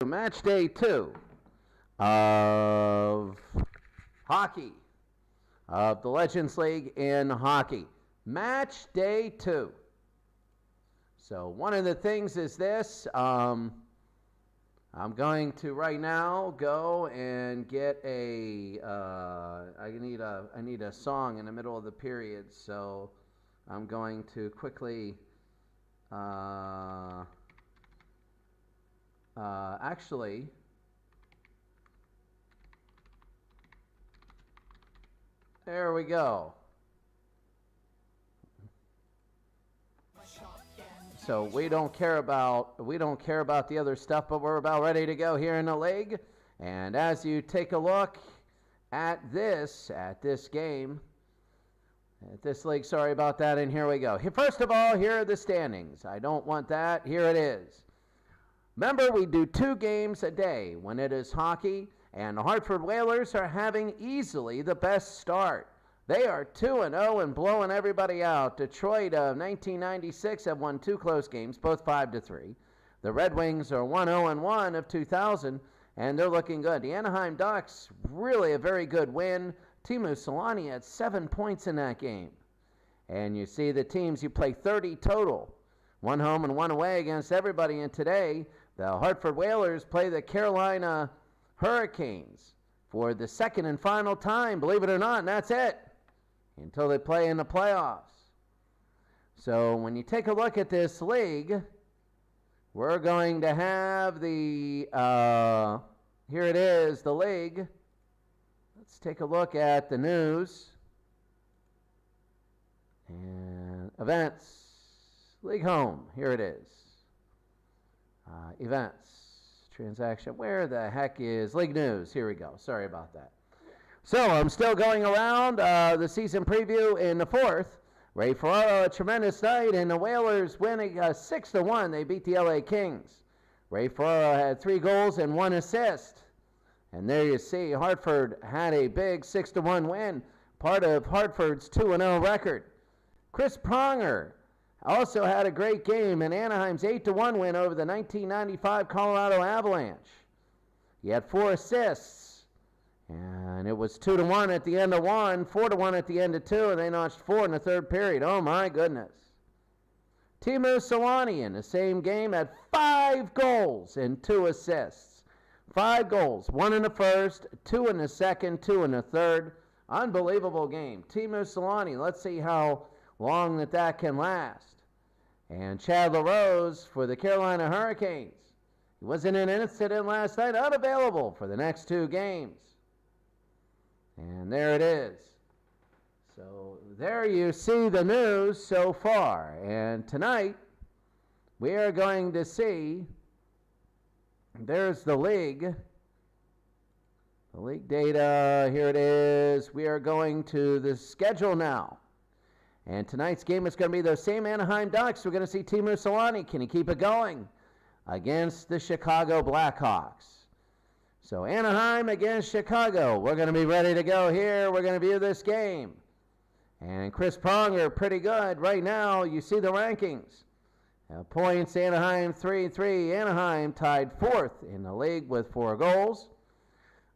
Match day 2 of hockey, of the Legends League in hockey. Match day 2. So one of the things is this. I'm going to right now go and get a. I need a song in the middle of the period. So I'm going to quickly. Actually, there we go. So we don't care about the other stuff, but we're about ready to go here in the league. And as you take a look at this game, at this league, sorry about that, and here we go. First of all, here are the standings. I don't want that. Here it is. Remember, we do 2 games a day when it is hockey, and the Hartford Whalers are having easily the best start. They are 2-0 and blowing everybody out. Detroit of 1996 have won 2 close games, both 5-3. The Red Wings are 1-0-1 of 2000, and they're looking good. The Anaheim Ducks, really a very good win. Teemu Selanne had 7 points in that game. And you see the teams, you play 30 total. 1 home and 1 away against everybody, and today the Hartford Whalers play the Carolina Hurricanes for the second and final time, believe it or not, and that's it, until they play in the playoffs. So when you take a look at this league, we're going to have the, here it is, the league. Let's take a look at the news and events. League home, here it is. Events, transaction, where the heck is league news? Here we go, sorry about that. So I'm still going around the season preview in the 4th. Ray Ferraro, a tremendous night, and the Whalers winning 6-1. They beat the LA Kings. Ray Ferraro had 3 goals and 1 assist. And there you see, Hartford had a big 6-1 win, part of Hartford's 2-0 record. Chris Pronger also had a great game in Anaheim's 8-1 win over the 1995 Colorado Avalanche. He had 4 assists, and it was 2-1 at the end of 1, 4-1 at the end of 2, and they notched 4 in the 3rd period. Oh my goodness. Teemu Selanne in the same game had 5 goals and 2 assists. 5 goals, 1 in the 1st, 2 in the 2nd, 2 in the 3rd. Unbelievable game. Teemu Selanne, let's see how long that can last. And Chad LaRose for the Carolina Hurricanes. He was in an incident last night, unavailable for the next 2 games. And there it is. So there you see the news so far. And tonight, we are going to see, there's the league. The league data, here it is. We are going to the schedule now. And tonight's game is going to be those same Anaheim Ducks. We're going to see Teemu Selanne. Can he keep it going against the Chicago Blackhawks? So Anaheim against Chicago. We're going to be ready to go here. We're going to view this game. And Chris Pronger, pretty good. Right now, you see the rankings. Points, Anaheim 3-3. Anaheim tied 4th in the league with 4 goals.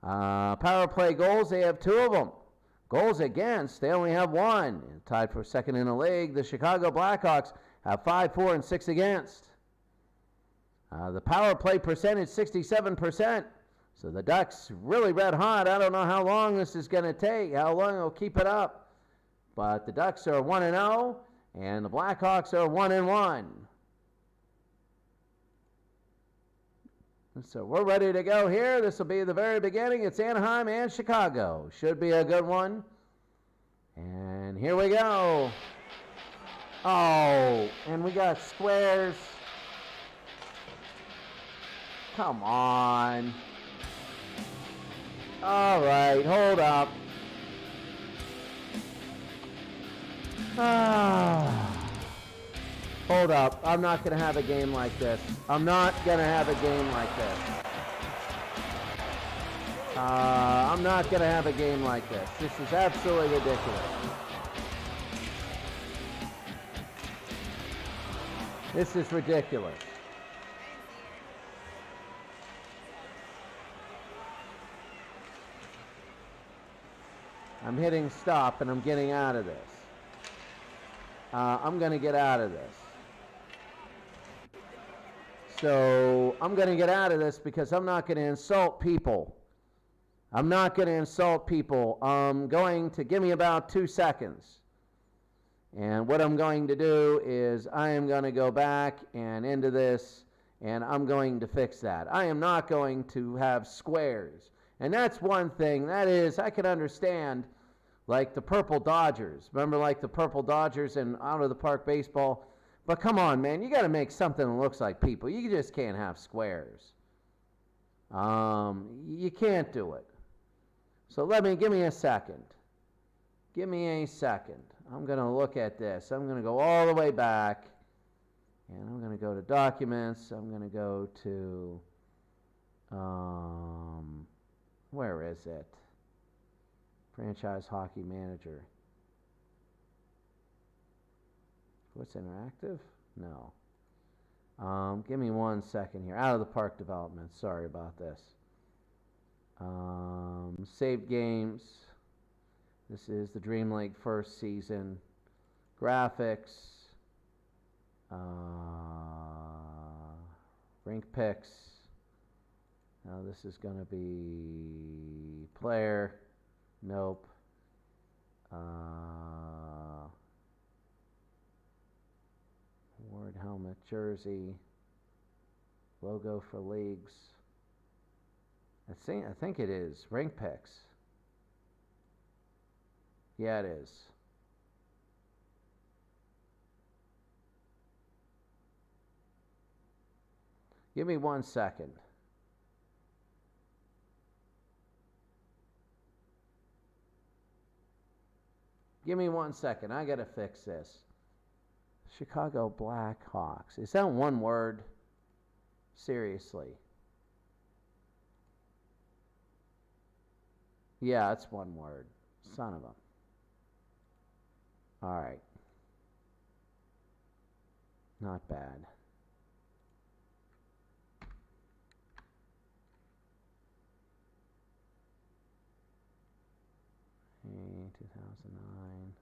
Power play goals, they have 2 of them. Goals against, they only have 1. Tied for 2nd in the league. The Chicago Blackhawks have 5, 4, and 6 against. The power play percentage, 67%. So the Ducks really red hot. I don't know how long this is going to take, how long it'll keep it up. But the Ducks are 1-0, and the Blackhawks are 1-1. So we're ready to go here. This will be the very beginning. It's Anaheim and Chicago. Should be a good one. And here we go. Oh, and we got squares. Come on. All right, hold up. Hold up. I'm not going to have a game like this. I'm not going to have a game like this. I'm not going to have a game like this. This is absolutely ridiculous. This is ridiculous. I'm hitting stop and I'm getting out of this. I'm going to get out of this. So I'm going to get out of this because I'm not going to insult people. I'm not going to insult people. I'm going to give me about 2 seconds. And what I'm going to do is I am going to go back and into this, and I'm going to fix that. I am not going to have squares. And that's one thing. That is, I can understand, like the Purple Dodgers. Remember, like the Purple Dodgers and out of the park baseball? But come on, man, you got to make something that looks like people. You just can't have squares. You can't do it. So give me a second. Give me a second. I'm going to look at this. I'm going to go all the way back, and I'm going to go to Documents. I'm going to go to, where is it? Franchise Hockey Manager. What's interactive? No. Give me 1 second here. Out of the park development. Sorry about this. Saved games. This is the Dream League first season. Graphics. Rink picks. Now this is going to be player. Nope. Award helmet, jersey, logo for leagues. I think it is rink picks. Yeah, it is. Give me 1 second. Give me 1 second. I got to fix this. Chicago Blackhawks. Is that one word? Seriously. Yeah, it's one word. Son of a. All right. Not bad. Hey, 2009.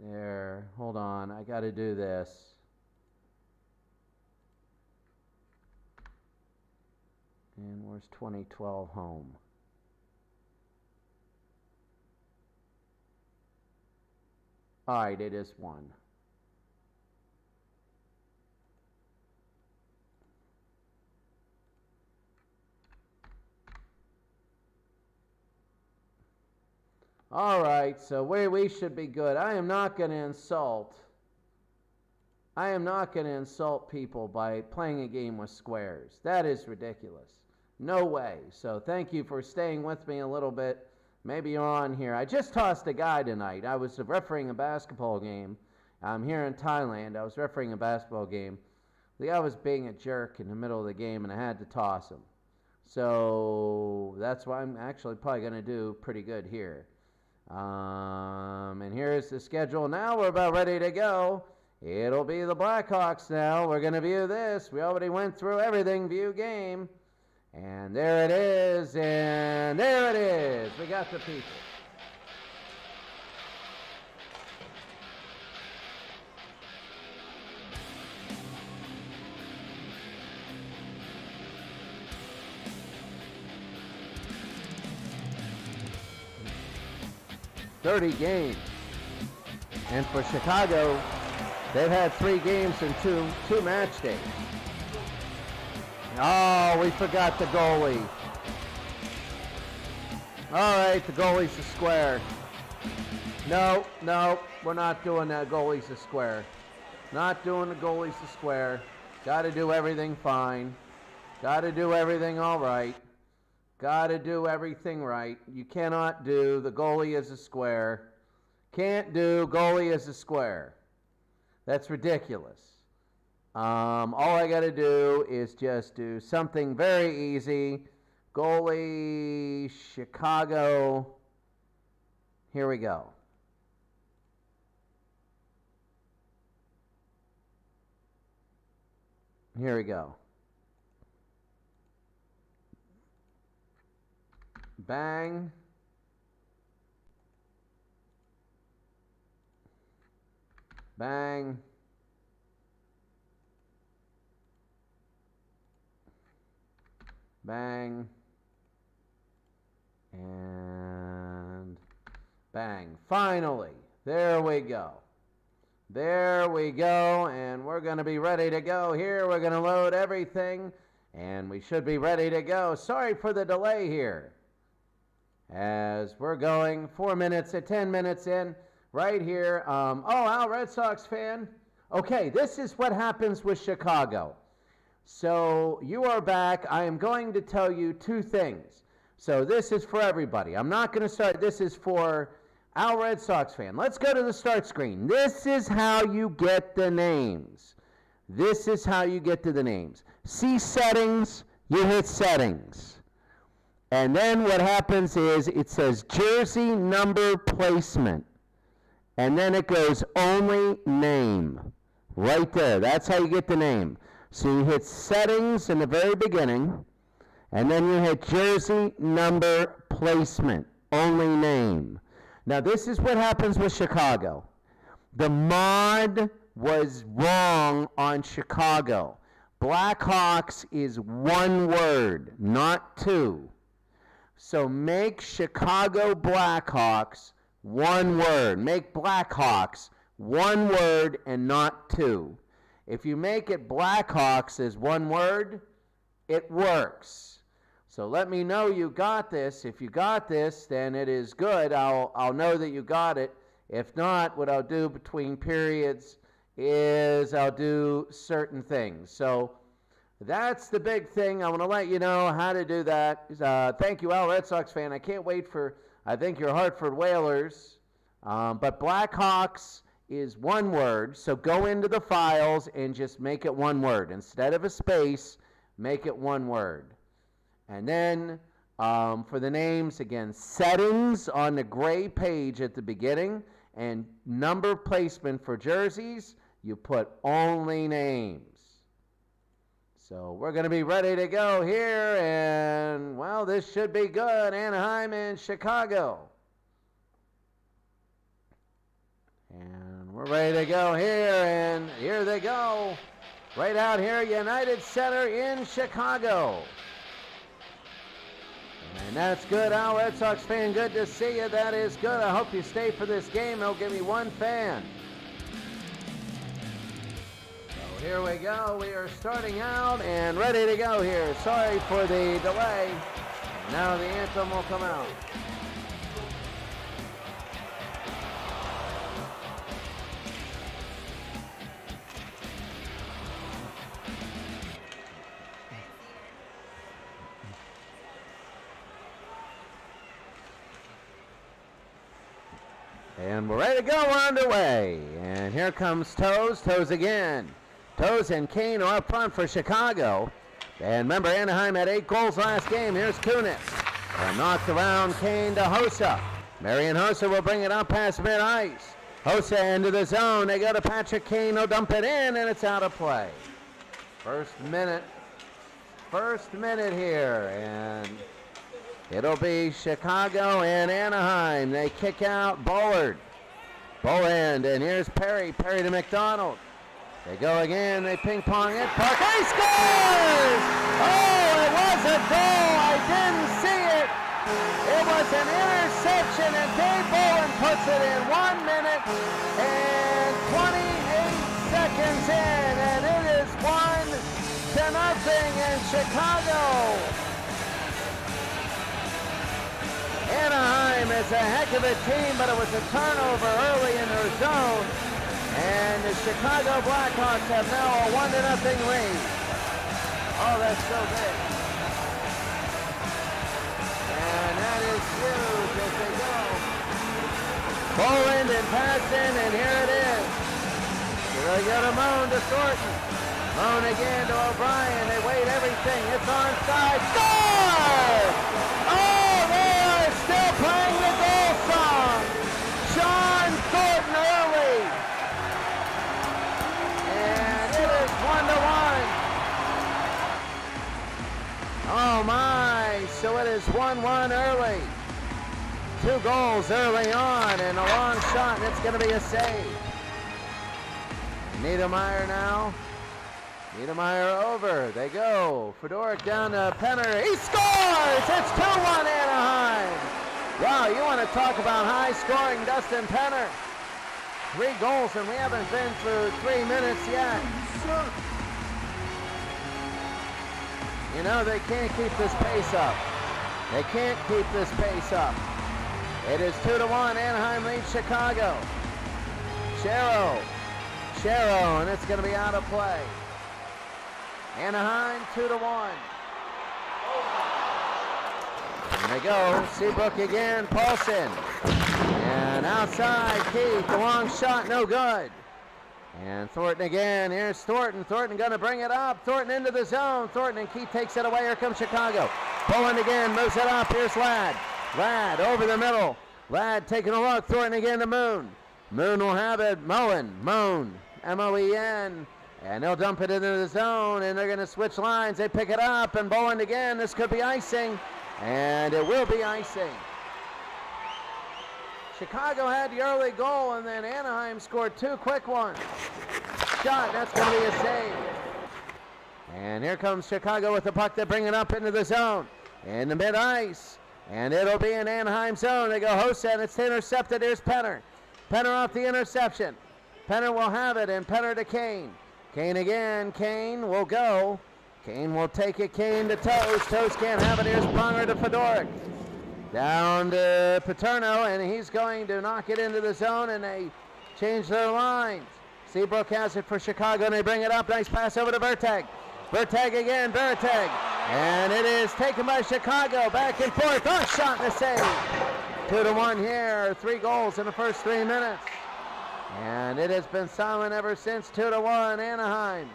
There. Hold on. I got to do this. And where's 2012 home? All right, it is one. All right, so we should be good. I am not going to insult people by playing a game with squares. That is ridiculous. No way. So thank you for staying with me a little bit. Maybe you're on here. I just tossed a guy tonight. I was refereeing a basketball game. I'm here in Thailand. I was refereeing a basketball game. The guy was being a jerk in the middle of the game, and I had to toss him. So that's why I'm actually probably going to do pretty good here. And here's the schedule now. We're about ready to go. It'll be the Blackhawks now. We're going to view this. We already went through everything. View game. And there it is. And there it is. We got the people. $30 games. And for Chicago, they've had 3 games in two match days. Oh, we forgot the goalie. All right, the goalie's a square. No, we're not doing that. Goalie's a square. Not doing the goalie's a square. Got to do everything fine. Got to do everything all right. Got to do everything right. You cannot do the goalie as a square. Can't do goalie as a square. That's ridiculous. All I got to do is just do something very easy. Goalie, Chicago. Here we go. Here we go. Bang. Bang. Bang. And bang. Finally, there we go. There we go, and we're going to be ready to go here. We're going to load everything, and we should be ready to go. Sorry for the delay here, as we're going 4 minutes at 10 minutes in right here. Al, Red Sox fan. Okay, this is what happens with Chicago. So you are back. I am going to tell you two things. So this is for everybody. I'm not going to start. This is for Al, Red Sox fan. Let's go to the start screen. This is how you get the names. This is how you get to the names. See settings, you hit settings. And then what happens is it says jersey number placement. And then it goes only name. Right there. That's how you get the name. So you hit settings in the very beginning. And then you hit jersey number placement. Only name. Now this is what happens with Chicago. The mod was wrong on Chicago. Blackhawks is one word, not two. So make Chicago Blackhawks one word. Make Blackhawks one word and not two. If you make it Blackhawks as one word, it works. So let me know you got this. If you got this, then it is good. I'll know that you got it. If not, what I'll do between periods is I'll do certain things. So that's the big thing. I want to let you know how to do that. Thank you, Al, Red Sox fan. I can't wait for, I think, your Hartford Whalers. But Blackhawks is one word. So go into the files and just make it one word. Instead of a space, make it one word. And then for the names, again, settings on the gray page at the beginning, and number placement for jerseys, you put only names. So we're going to be ready to go here, and, well, this should be good. Anaheim and Chicago. And we're ready to go here, and here they go. Right out here, United Center in Chicago. And that's good, Al, Red Sox fan. Good to see you. That is good. I hope you stay for this game. It'll give me one fan. So here we go. We are starting out and ready to go here. Sorry for the delay. Now the anthem will come out. And we're ready to go. We're underway. And here comes Toes. Toes again. Toes and Kane are up front for Chicago. And remember, Anaheim had 8 goals last game. Here's Kunis. And knocked around Kane to Hossa. Marian Hossa will bring it up past mid-ice. Hossa into the zone. They go to Patrick Kane. He'll dump it in, and it's out of play. First minute here. And it'll be Chicago and Anaheim. They kick out Bullard. Bolland, and here's Perry. Perry to McDonald. They go again. They ping-pong it. Parker scores! Oh, it was a goal. I didn't see it. It was an interception, and Dave Bolland puts it in 1 minute and 28 seconds in, and it is 1-0 in Chicago. Anaheim is a heck of a team, but it was a turnover early in their zone. And the Chicago Blackhawks have now a 1-0 lead. Oh, that's so big. And that is huge as they go. Bolland and Paxton, and here it is. So they go to Moan to Thornton. Moan again to O'Brien. They wait everything. It's onside. Score! Oh, they are still playing the goal song. Sean Thornton early. And it is 1-1. Oh my, so it is 1-1 early. 2 goals early on and a long shot, and it's going to be a save. Niedermeyer now. Niedermeyer over. They go. Fedoruk down to Penner. He scores! It's 2-1 Anaheim. Wow, you want to talk about high scoring, Dustin Penner. 3 goals, and we haven't been through 3 minutes yet. You know, they can't keep this pace up. They can't keep this pace up. It is 2-1. Anaheim leads Chicago. Chero, and it's going to be out of play. Anaheim 2-1. And they go. Seabrook again. Paulson. And outside, Keith. The long shot, no good. And Thornton again. Here's Thornton. Thornton going to bring it up. Thornton into the zone. Thornton and Keith takes it away. Here comes Chicago. Poland again. Moves it up. Here's Ladd. Ladd over the middle. Ladd taking a look. Thornton again to Moon. Moon will have it. Moen. M-O-E-N. And they'll dump it into the zone. And they're going to switch lines. They pick it up. And Boland again. This could be icing. And it will be icing. Chicago had the early goal, and then Anaheim scored 2 quick ones. Shot, that's going to be a save. And here comes Chicago with the puck. They bring it up into the zone. In the mid-ice. And it'll be in Anaheim zone. They go Hosen. It's intercepted. Here's Penner. Penner off the interception. Penner will have it, and Penner to Kane. Kane again. Kane will go. Kane will take it. Kane to Toes. Toes can't have it. Here's Pronger to Fedoruk. Down to Paterno, and he's going to knock it into the zone, and they change their lines. Seabrook has it for Chicago, and they bring it up. Nice pass over to Vertag. Vertag again, Vertag. And it is taken by Chicago. Back and forth. Oh, shot and a save. 2-1 here. 3 goals in the first 3 minutes. And it has been silent ever since. 2-1 Anaheim.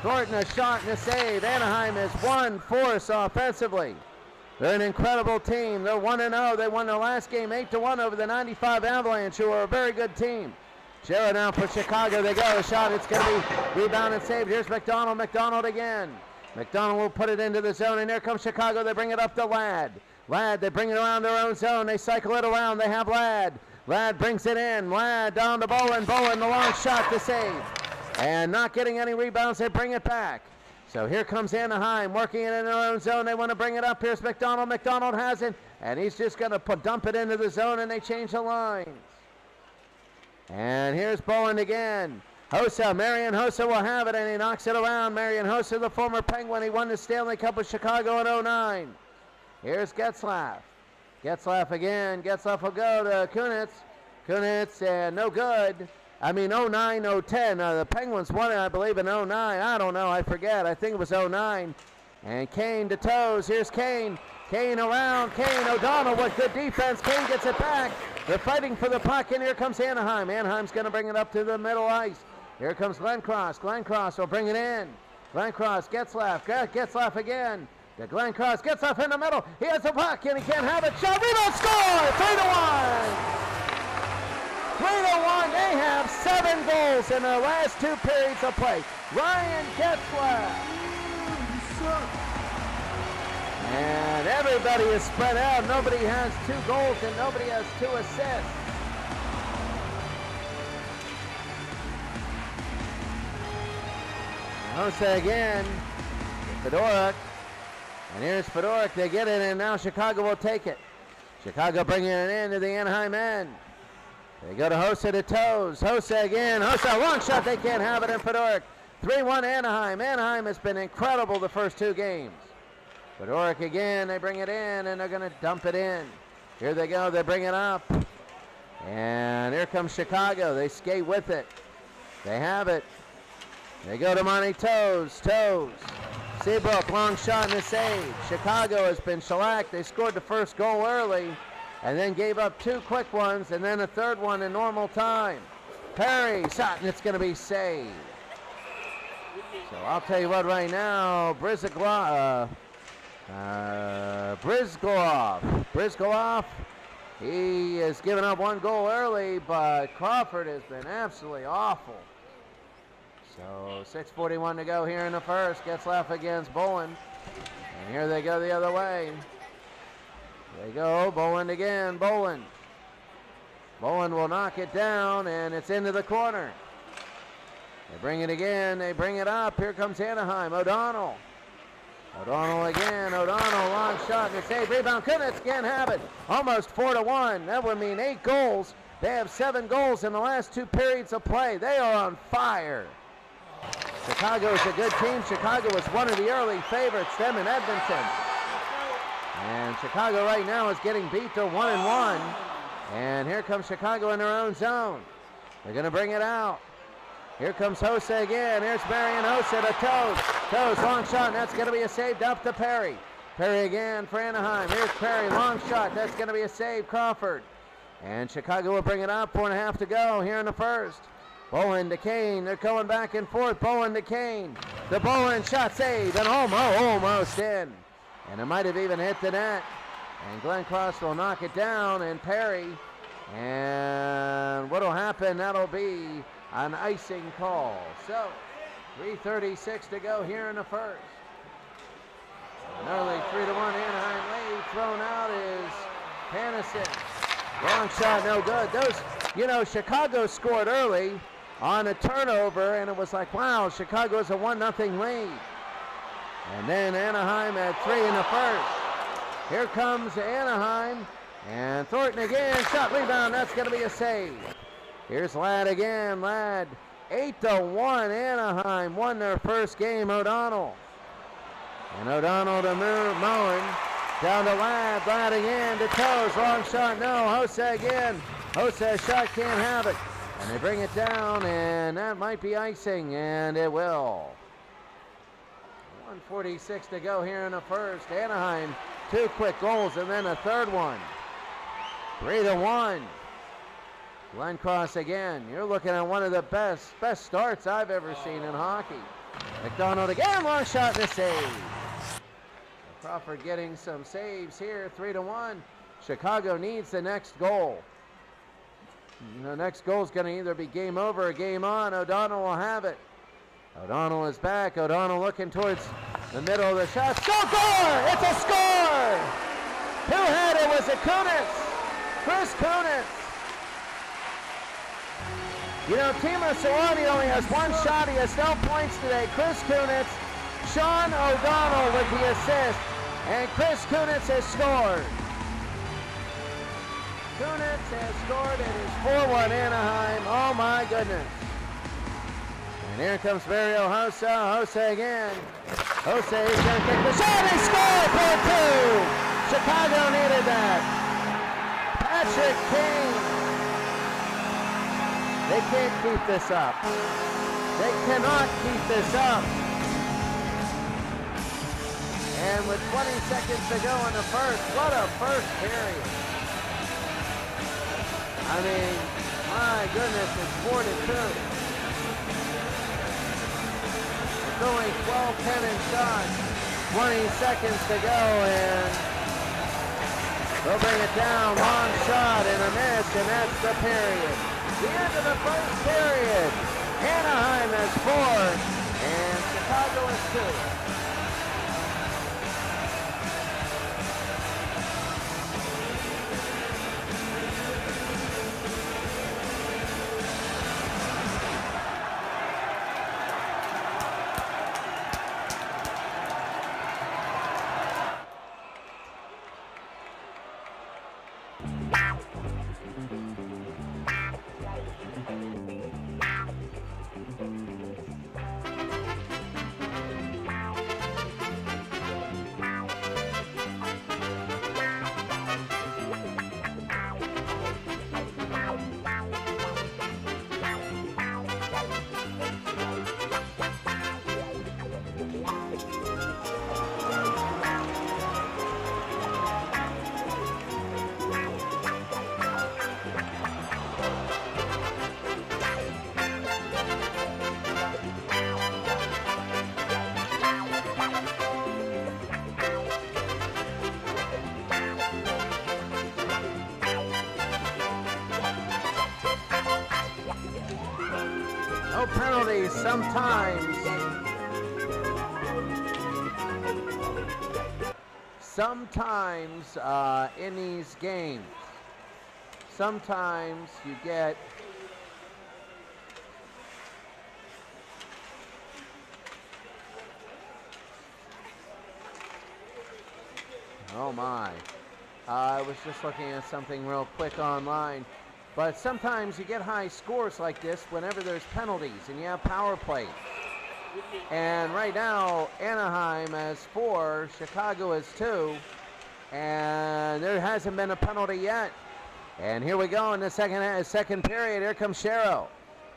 Thornton a shot and a save. Anaheim is one force offensively. They're an incredible team. They're 1-0. They won their last game 8-1 over the 95 Avalanche, who are a very good team. Chero now for Chicago. They go. The shot. It's going to be rebound and saved. Here's McDonald. McDonald again. McDonald will put it into the zone, and here comes Chicago. They bring it up to Ladd. Ladd, they bring it around their own zone. They cycle it around. They have Ladd. Ladd brings it in. Ladd down to Boland. Boland, the long shot to save. And not getting any rebounds. They bring it back. So here comes Anaheim working it in their own zone. They want to bring it up. Here's McDonald. McDonald has it, and he's just going to dump it into the zone, and they change the lines. And here's Boland again. Hossa, Marian Hossa will have it, and he knocks it around. Marian Hossa, the former Penguin. He won the Stanley Cup with Chicago in 2009. Here's Getzlaff. Getzlaff again. Getzlaff will go to Kunitz. Kunitz, no good. I mean, 09, 010. The Penguins won it, I believe, in 09. I don't know. I forget. I think it was 09. And Kane to Toes. Here's Kane. Kane around. Kane, O'Donnell with good defense. Kane gets it back. They're fighting for the puck, and here comes Anaheim. Anaheim's going to bring it up to the middle ice. Here comes Glenn Cross. Glenn Cross will bring it in. Glenn Cross, Getzlaff. Getzlaff again. To Glenn Cross. Getzlaff in the middle. He has the puck, and he can't have it. Shot. Rebound score! 3-1! 3-1, they have 7 goals in their last 2 periods of play. Ryan Getzlaff. And everybody is spread out. Nobody has 2 goals and nobody has 2 assists. Jose again. Fedoruk. And here's Fedoruk. They get it, and now Chicago will take it. Chicago bringing it into the Anaheim end. They go to Hossa to Toes. Hossa again. Hossa, long shot. They can't have it in Fedoruk. 3-1 Anaheim. Anaheim has been incredible the first 2 games. Fedoruk again. They bring it in, and they're going to dump it in. Here they go. They bring it up. And here comes Chicago. They skate with it. They have it. They go to Monty Toes. Toes. Seabrook, long shot and a save. Chicago has been shellacked. They scored the first goal early, and then gave up 2 quick ones, and then a third one in normal time. Perry, shot, and it's going to be saved. So I'll tell you what right now, Brizgalov, he has given up 1 goal early, but Crawford has been absolutely awful. So 6:41 to go here in the first. Getzlaff against Bowen. And here they go the other way. They go, Boland again, Boland. Boland will knock it down, and it's into the corner. They bring it again, they bring it up. Here comes Anaheim, O'Donnell. O'Donnell again, O'Donnell, long shot, and a save, rebound, Kunitz can't have it. Almost 4-1, that would mean 8 goals. They have 7 goals in the last 2 periods of play. They are on fire. Chicago is a good team. Chicago was one of the early favorites, them in Edmonton. And Chicago right now is getting beat to 1-1. And here comes Chicago in their own zone. They're going to bring it out. Here comes Hossa again. Here's Marion Hossa to Toes. Toes, long shot, and that's going to be a save up to Perry. Perry again for Anaheim. Here's Perry, long shot. That's going to be a save, Crawford. And Chicago will bring it up. 4.5 to go here in the first. Boland to Kane. They're going back and forth. Boland to Kane. The Boland shot, save, and almost in. And it might have even hit the net. And Glenn Cross will knock it down, and Perry. And what'll happen, that'll be an icing call. So, 3:36 to go here in the first. An early 3-1 Anaheim lead. Thrown out is Pannison. Long shot, no good. Chicago scored early on a turnover, and it was like, wow, Chicago has a 1-0 lead. And then Anaheim had 3 in the first. Here comes Anaheim, and Thornton again, shot, rebound, that's going to be a save. Here's Ladd again, Ladd, 8-1, Anaheim won their first game, O'Donnell. And O'Donnell to Moen, down to Ladd, Ladd again to Toes, long shot, no, Hossa again. Hossa shot, can't have it. And they bring it down, and that might be icing, and it will. 1:46 to go here in the first. Anaheim, 2 quick goals, and then a third one. 3-1. Glenn Cross again. You're looking at one of the best starts I've ever seen in hockey. McDonald again, long shot and a save. Crawford getting some saves here, 3-1. Chicago needs the next goal. The next goal is going to either be game over or game on. O'Donnell will have it. O'Donnell is back. O'Donnell looking towards the middle of the shot. Score! It's a score! Who had it? Was it Kunitz? Chris Kunitz. Timo Solani only has 1 shot. He has no points today. Chris Kunitz, Sean O'Donnell with the assist, and Chris Kunitz has scored. Kunitz has scored. It is 4-1 Anaheim. Oh my goodness. And here comes Mario Hossa. Hossa again. Hossa is going to kick the shot. He scored for 2. Chicago needed that. Patrick Kane. They can't keep this up. They cannot keep this up. And with 20 seconds to go in the first, what a first period. I mean, my goodness, it's 4-2. It's only 12-10 in shots. 20 seconds to go, and they'll bring it down. Long shot and a miss, and that's the period. The end of the first period. Anaheim has 4, and Chicago has 2. No penalties sometimes. sometimes in these games, sometimes you get oh my. I was just looking at something real quick online. But sometimes you get high scores like this whenever there's penalties and you have power plays. And right now, Anaheim has 4, Chicago has 2, and there hasn't been a penalty yet. And here we go in the second period. Here comes Sherrow.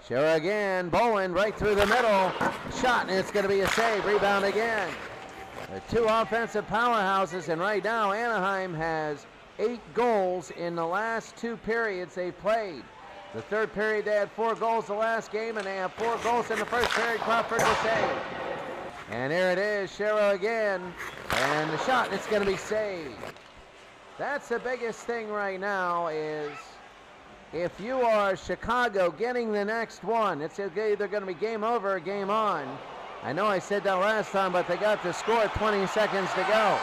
Sherrow again, Bowen right through the middle. Shot, and it's going to be a save. Rebound again. The 2 offensive powerhouses, and right now Anaheim has 8 goals in the last 2 periods they've played. The third period they had 4 goals the last game, and they have 4 goals in the first period. Crawford to save. And here it is, Sherrow again, and the shot, it's going to be saved. That's the biggest thing right now is if you are Chicago getting the next one, it's either going to be game over or game on. I know I said that last time, but they got the score at 20 seconds to go.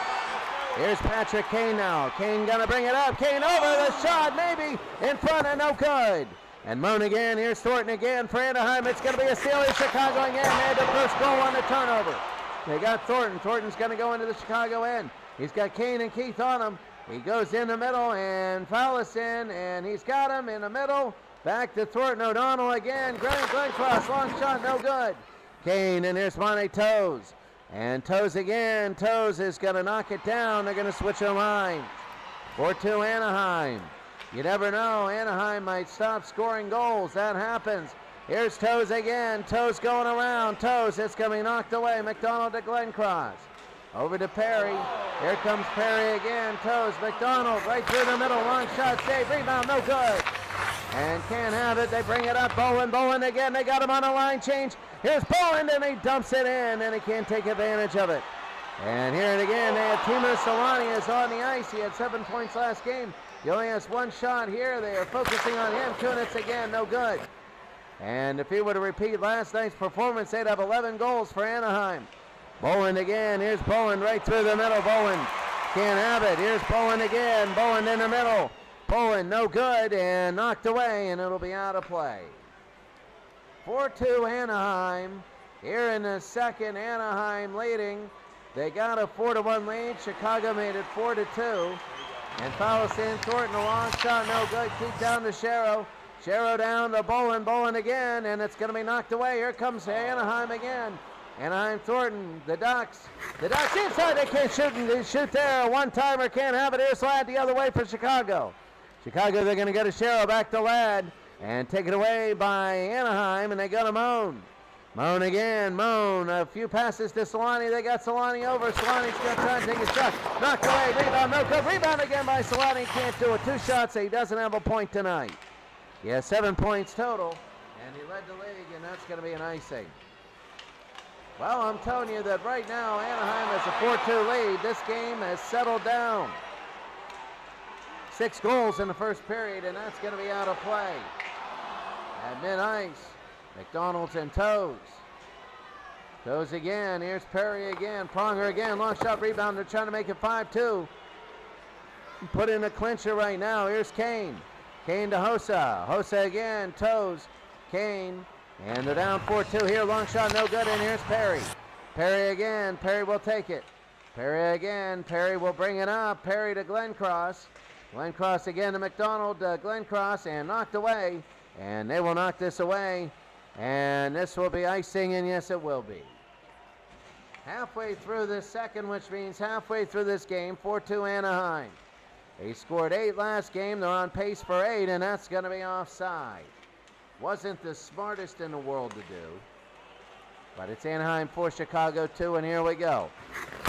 Here's Patrick Kane now. Kane gonna bring it up. Kane over the shot, maybe in front and no good. And Moan again. Here's Thornton again for Anaheim. It's gonna be a steal. Here's Chicago again. They had the first goal on the turnover. They got Thornton. Thornton's gonna go into the Chicago end. He's got Kane and Keith on him. He goes in the middle and Fallison, and he's got him in the middle. Back to Thornton. O'Donnell again. Glenn Cross, long shot, no good. Kane, and here's Monte Toes. And Toes again. Toes is going to knock it down. They're going to switch their lines. 4-2 Anaheim. You never know. Anaheim might stop scoring goals. That happens. Here's Toes again. Toes going around. Toes, it's going to be knocked away. McDonald to Glencross. Over to Perry. Here comes Perry again. Toes, McDonald right through the middle. Long shot, save, rebound, no good. And can't have it. They bring it up. Bowen again. They got him on a line change. Here's Bowen, and he dumps it in, and he can't take advantage of it. And here it again. They have Timo Solani is on the ice. He had 7 points last game. He only has 1 shot here. They are focusing on him. Kunitz again, no good. And if he were to repeat last night's performance, they'd have 11 goals for Anaheim. Bowen again. Here's Bowen right through the middle. Bowen can't have it. Here's Bowen again. Bowen in the middle. Bowen no good and knocked away, and it'll be out of play. 4-2 Anaheim. Here in the second, Anaheim leading. They got a 4-1 lead. Chicago made it 4-2. And Fallison, Thornton, a long shot, no good. Keep down to Sherrow. Sherrow down to Bowen. Bowen again, and it's going to be knocked away. Here comes Anaheim again. Anaheim, Thornton, the Ducks. The Ducks inside, they can't shoot. They shoot there. One-timer, can't have it. Here's Ladd the other way for Chicago. Chicago, they're going to go to Sherrow, back to Ladd. And taken away by Anaheim, and they got a Moan. Moan again, Moan. A few passes to Solani. They got Solani over. Solani's going to try and take a shot. Knocked away. Rebound, no good. Rebound again by Solani. Can't do it. 2 shots. He doesn't have a point tonight. He has 7 points total, and he led the league, and that's going to be an icing. Well, I'm telling you that right now, Anaheim has a 4-2 lead. This game has settled down. 6 goals in the first period, and that's going to be out of play. At mid-ice, McDonald's and Toes. Toes again. Here's Perry again. Pronger again. Long shot, rebound. They're trying to make it 5-2. Put in a clincher right now. Here's Kane. Kane to Hossa. Hossa again. Toes. Kane. And they're down 4-2 here. Long shot, no good. And here's Perry. Perry again. Perry will take it. Perry again. Perry will bring it up. Perry to Glencross. Glencross again to McDonald. Glencross, and knocked away. And they will knock this away. And this will be icing, and yes, it will be. Halfway through this second, which means halfway through this game, 4-2 Anaheim. They scored 8 last game. They're on pace for 8, and that's going to be offside. Wasn't the smartest in the world to do. But it's Anaheim 4, Chicago 2, and here we go.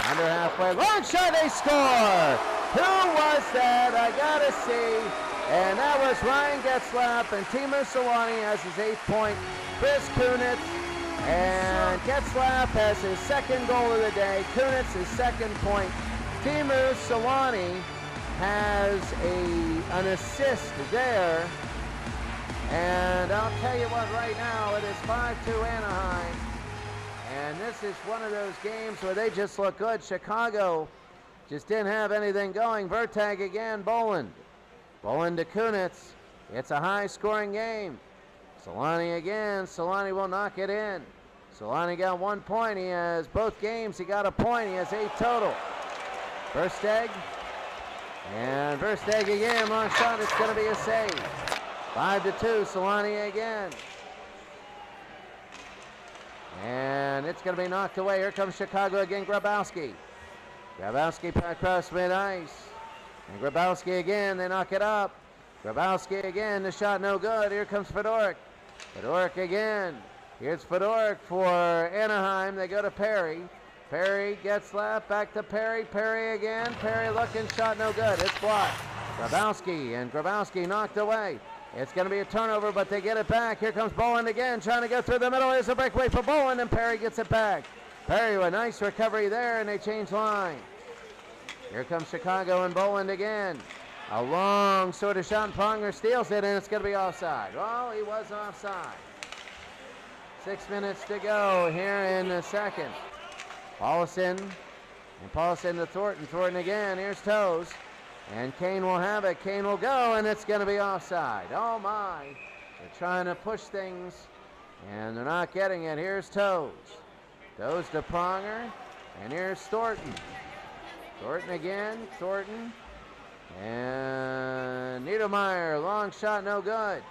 Under halfway. Long shot, they score! Who was that? I got to see. And that was Ryan Getzlap, and Timo Solani has his 8th point. Chris Kunitz, and Getzlap has his 2nd goal of the day. Kunitz his 2nd point. Timo Solani has an assist there. And I'll tell you what, right now it is 5-2 Anaheim. And this is one of those games where they just look good. Chicago Just didn't have anything going. Vertag again, Boland. Boland to Kunitz. It's a high-scoring game. Solani again. Solani will knock it in. Solani got 1 point. He has both games. He got a point. He has 8 total. Versteg. And Versteg again. Long shot. It's going to be a save. 5-2. Solani again. And it's going to be knocked away. Here comes Chicago again. Grabowski. Grabowski across mid-ice. And Grabowski again. They knock it up. Grabowski again. The shot no good. Here comes Fedoruk. Fedoruk again. Here's Fedoruk for Anaheim. They go to Perry. Perry gets left. Back to Perry. Perry again. Perry looking. Shot no good. It's blocked. Grabowski. And Grabowski knocked away. It's going to be a turnover, but they get it back. Here comes Boland again, trying to get through the middle. Here's a breakaway for Boland, and Perry gets it back. Perry with a nice recovery there, and they change line. Here comes Chicago and Boland again. A long sort of shot, and Pronger steals it, and it's going to be offside. Well, he was offside. 6 minutes to go here in the second. Paulson, and Paulson to Thornton. Thornton again. Here's Toes. And Kane will have it. Kane will go, and it's going to be offside. Oh, my. They're trying to push things, and they're not getting it. Here's Toes. Toes to Pronger, and here's Thornton. Thornton again. Thornton. And Niedermeyer. Long shot, no good.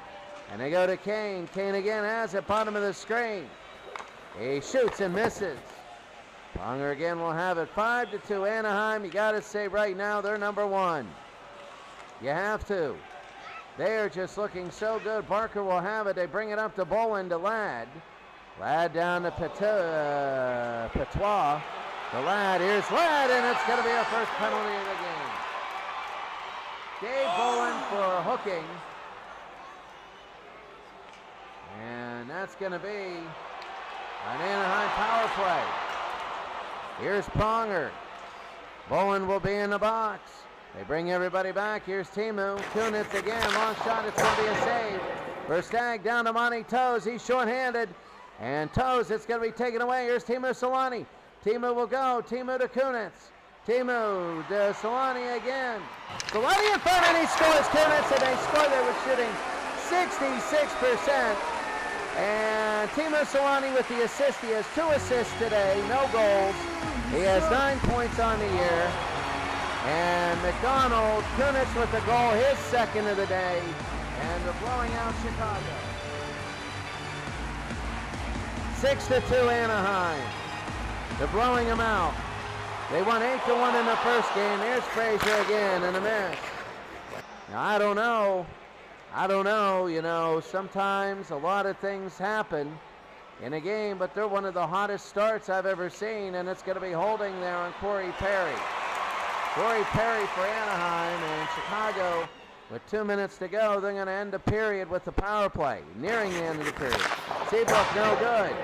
And they go to Kane. Kane again has it. Bottom of the screen. He shoots and misses. Pronger again will have it. 5-2 Anaheim. You got to say right now they're number one. You have to. They are just looking so good. Barker will have it. They bring it up to Boland to Ladd. Ladd down to Petois. The Ladd. Here's Ladd, and it's going to be a first penalty of the game. Dave Boland for hooking. And that's going to be an Anaheim power play. Here's Pronger. Boland will be in the box. They bring everybody back. Here's Timu. Kunitz again. Long shot. It's going to be a save. Verstag down to Monty Toes. He's short-handed. And Toes, it's going to be taken away. Here's Timu Solani. Timu will go. Timu to Kunitz. Timu to Solani again. Solani in front, and he scores. Kunitz, and they score. They were shooting 66%. And Timu Solani with the assist. He has 2 assists today, no goals. He has 9 points on the year. And McDonald, Kunitz with the goal, his second of the day. And they're blowing out Chicago. 6-2 Anaheim. They're blowing them out. They won 8-1 in the first game. Here's Frazier again in a miss. Now, I don't know, you know, sometimes a lot of things happen in a game, but they're one of the hottest starts I've ever seen, and it's going to be holding there on Corey Perry. Corey Perry for Anaheim, and Chicago, with 2 minutes to go, they're going to end the period with the power play, nearing the end of the period. Seabrook, no good.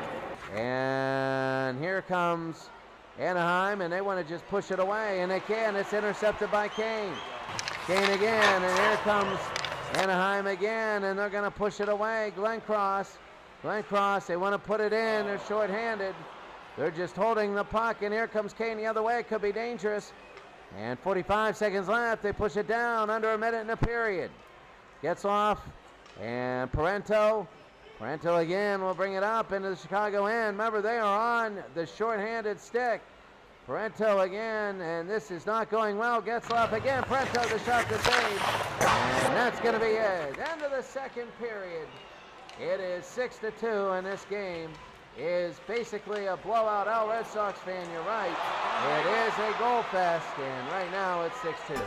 And here comes Anaheim, and they want to just push it away, and they can. It's intercepted by Kane. Kane again, and here comes Anaheim again, and they're going to push it away. Glenn Cross, they want to put it in. They're short-handed. They're just holding the puck, and here comes Kane the other way. It could be dangerous. And 45 seconds left. They push it down under a minute in the period. Gets off, and Parento again will bring it up into the Chicago end. Remember, they are on the short-handed stick. Parento again, and this is not going well. Getzlaff again. Parento, the shot to save. And that's going to be it. End of the second period. It is 6-2, and this game is basically a blowout. Oh, Red Sox fan, you're right. It is a goal fest, and right now it's 6-2.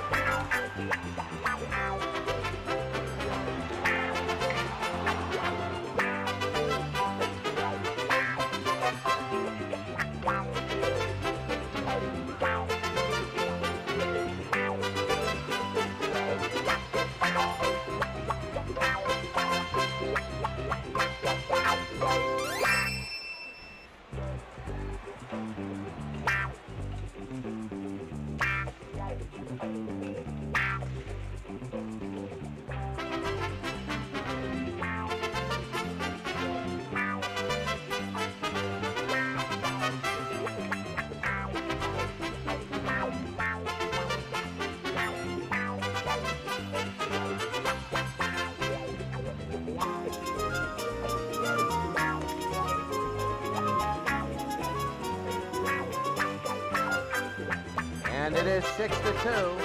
And it is 6-2.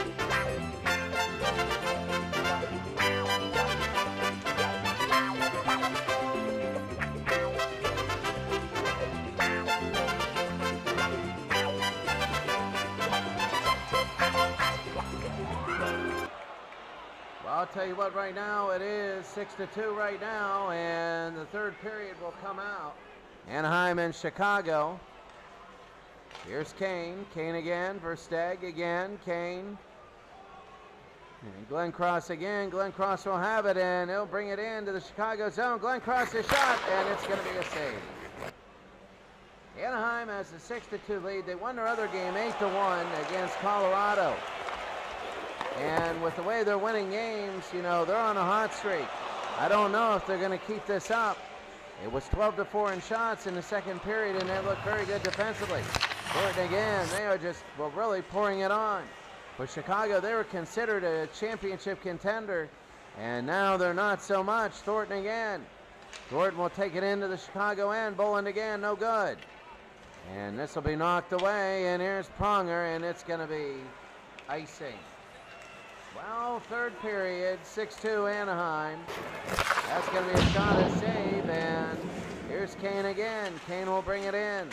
I'll tell you what, right now it is 6-2 right now, and the third period will come out. Anaheim and Chicago. Here's Kane. Kane again. Versteg again. Kane. And Glenn Cross again. Glenn Cross will have it, and he'll bring it into the Chicago zone. Glenn Cross is shot, and it's going to be a save. Anaheim has a 6-2 lead. They won their other game 8-1 against Colorado. And with the way they're winning games, you know, they're on a hot streak. I don't know if they're going to keep this up. It was 12-4 in shots in the second period, and they look very good defensively. Thornton again, they are just really pouring it on. For Chicago, they were considered a championship contender, and now they're not so much. Thornton again. Thornton will take it into the Chicago end. Boland again, no good. And this will be knocked away, and here's Pronger, and it's going to be icing. Well, third period, 6-2 Anaheim. That's going to be a shot and save, and here's Kane again. Kane will bring it in.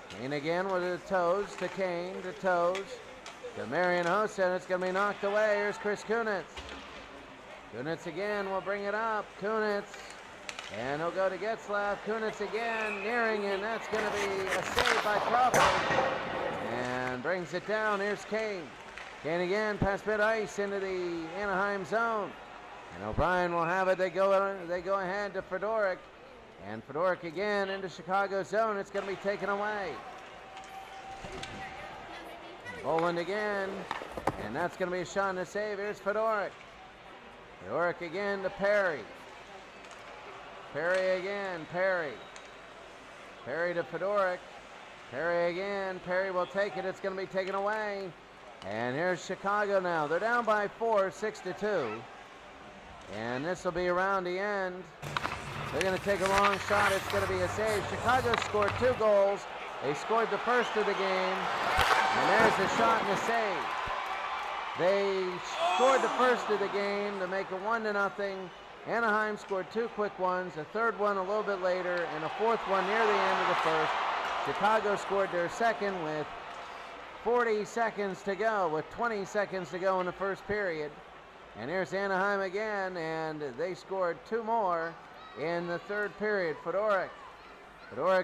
Kane again with the toes to Kane, to toes, to Marian Hossa, and it's going to be knocked away. Here's Chris Kunitz. Kunitz again will bring it up. Kunitz, and he'll go to Getzlaff. Kunitz again, nearing, and that's going to be a save by Crawford. And brings it down. Here's Kane. Kane again, past mid ice into the Anaheim zone. And O'Brien will have it. They go ahead to Fedoruk. And Fedoruk again into Chicago zone. It's going to be taken away. Boland again. And that's going to be a shot and a save. Here's Fedoruk. Fedoruk again to Perry. Perry again. Perry. Perry to Fedoruk. Perry again. Perry will take it. It's going to be taken away. And here's Chicago now. They're down by 4, 6-2. And this will be around the end. They're going to take a long shot. It's going to be a save. Chicago scored 2 goals. They scored the first of the game. And there's the shot and the save. They scored the first of the game to make it 1-0. Anaheim scored 2 quick ones, a third one a little bit later, and a fourth one near the end of the first. Chicago scored their second with 40 seconds to go, with 20 seconds to go in the first period. And here's Anaheim again, and they scored 2 more in the third period. Fedoruk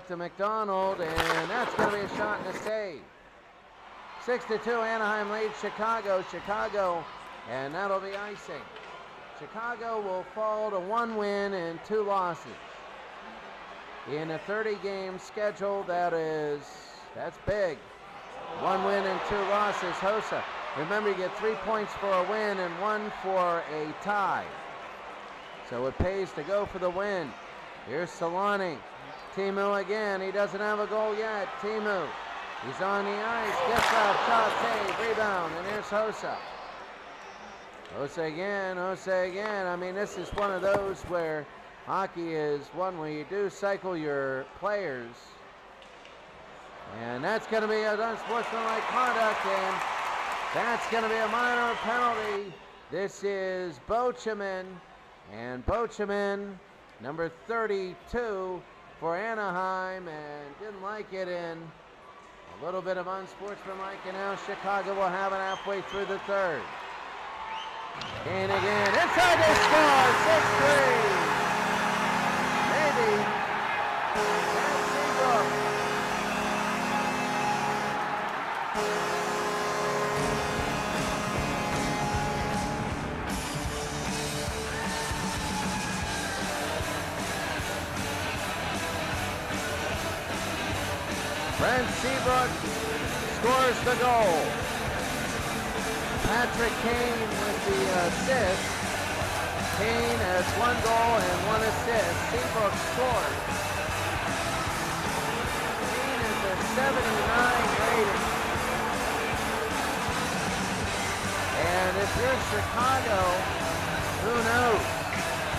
to McDonald, and that's going to be a shot and a save. 6-2, Anaheim leads Chicago, and that'll be icing. Chicago will fall to 1 win and 2 losses. In a 30-game schedule, that's big. 1 win and 2 losses. Hossa, remember, you get 3 points for a win and 1 for a tie. So it pays to go for the win. Here's Solani. Timu again. He doesn't have a goal yet. Timu. He's on the ice. Gets up. Shot, save, rebound. And here's Hossa. Hossa again. I mean, this is one of those where hockey is one where you do cycle your players. And that's going to be an unsportsmanlike conduct, and that's going to be a minor penalty. This is Bocheman, and Bocheman, number 32 for Anaheim, and didn't like it in a little bit of unsportsmanlike, and now Chicago will have it halfway through the third. Kane again, inside the score, 6-3. Maybe. That's Seabrook. Brent Seabrook scores the goal. Patrick Kane with the assist. Kane has 1 goal and 1 assist. Seabrook scores. Kane is a 79 rating. And if you're Chicago, who knows?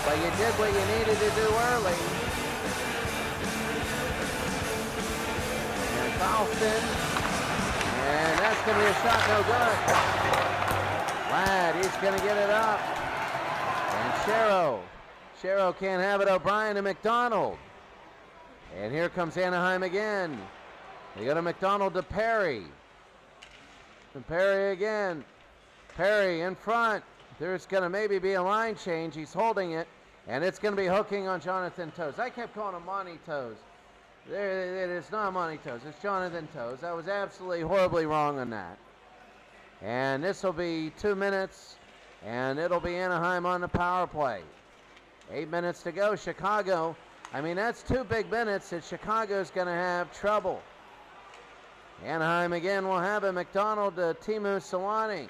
But you did what you needed to do early. Carlson, and that's going to be a shot, no good. Ladd, he's going to get it up. And Sherrow can't have it. O'Brien to McDonald. And here comes Anaheim again. They go to McDonald to Perry. And Perry again. Perry in front. There's going to maybe be a line change. He's holding it. And it's going to be hooking on Jonathan Toews. I kept calling him Monty Toews. It is not Monty Toews. It's Jonathan Toews. I was absolutely horribly wrong on that. And this will be 2 minutes. And it'll be Anaheim on the power play. 8 minutes to go. Chicago. I mean, that's 2 big minutes that Chicago's going to have trouble. Anaheim again will have it. McDonald to Teemu Selanne.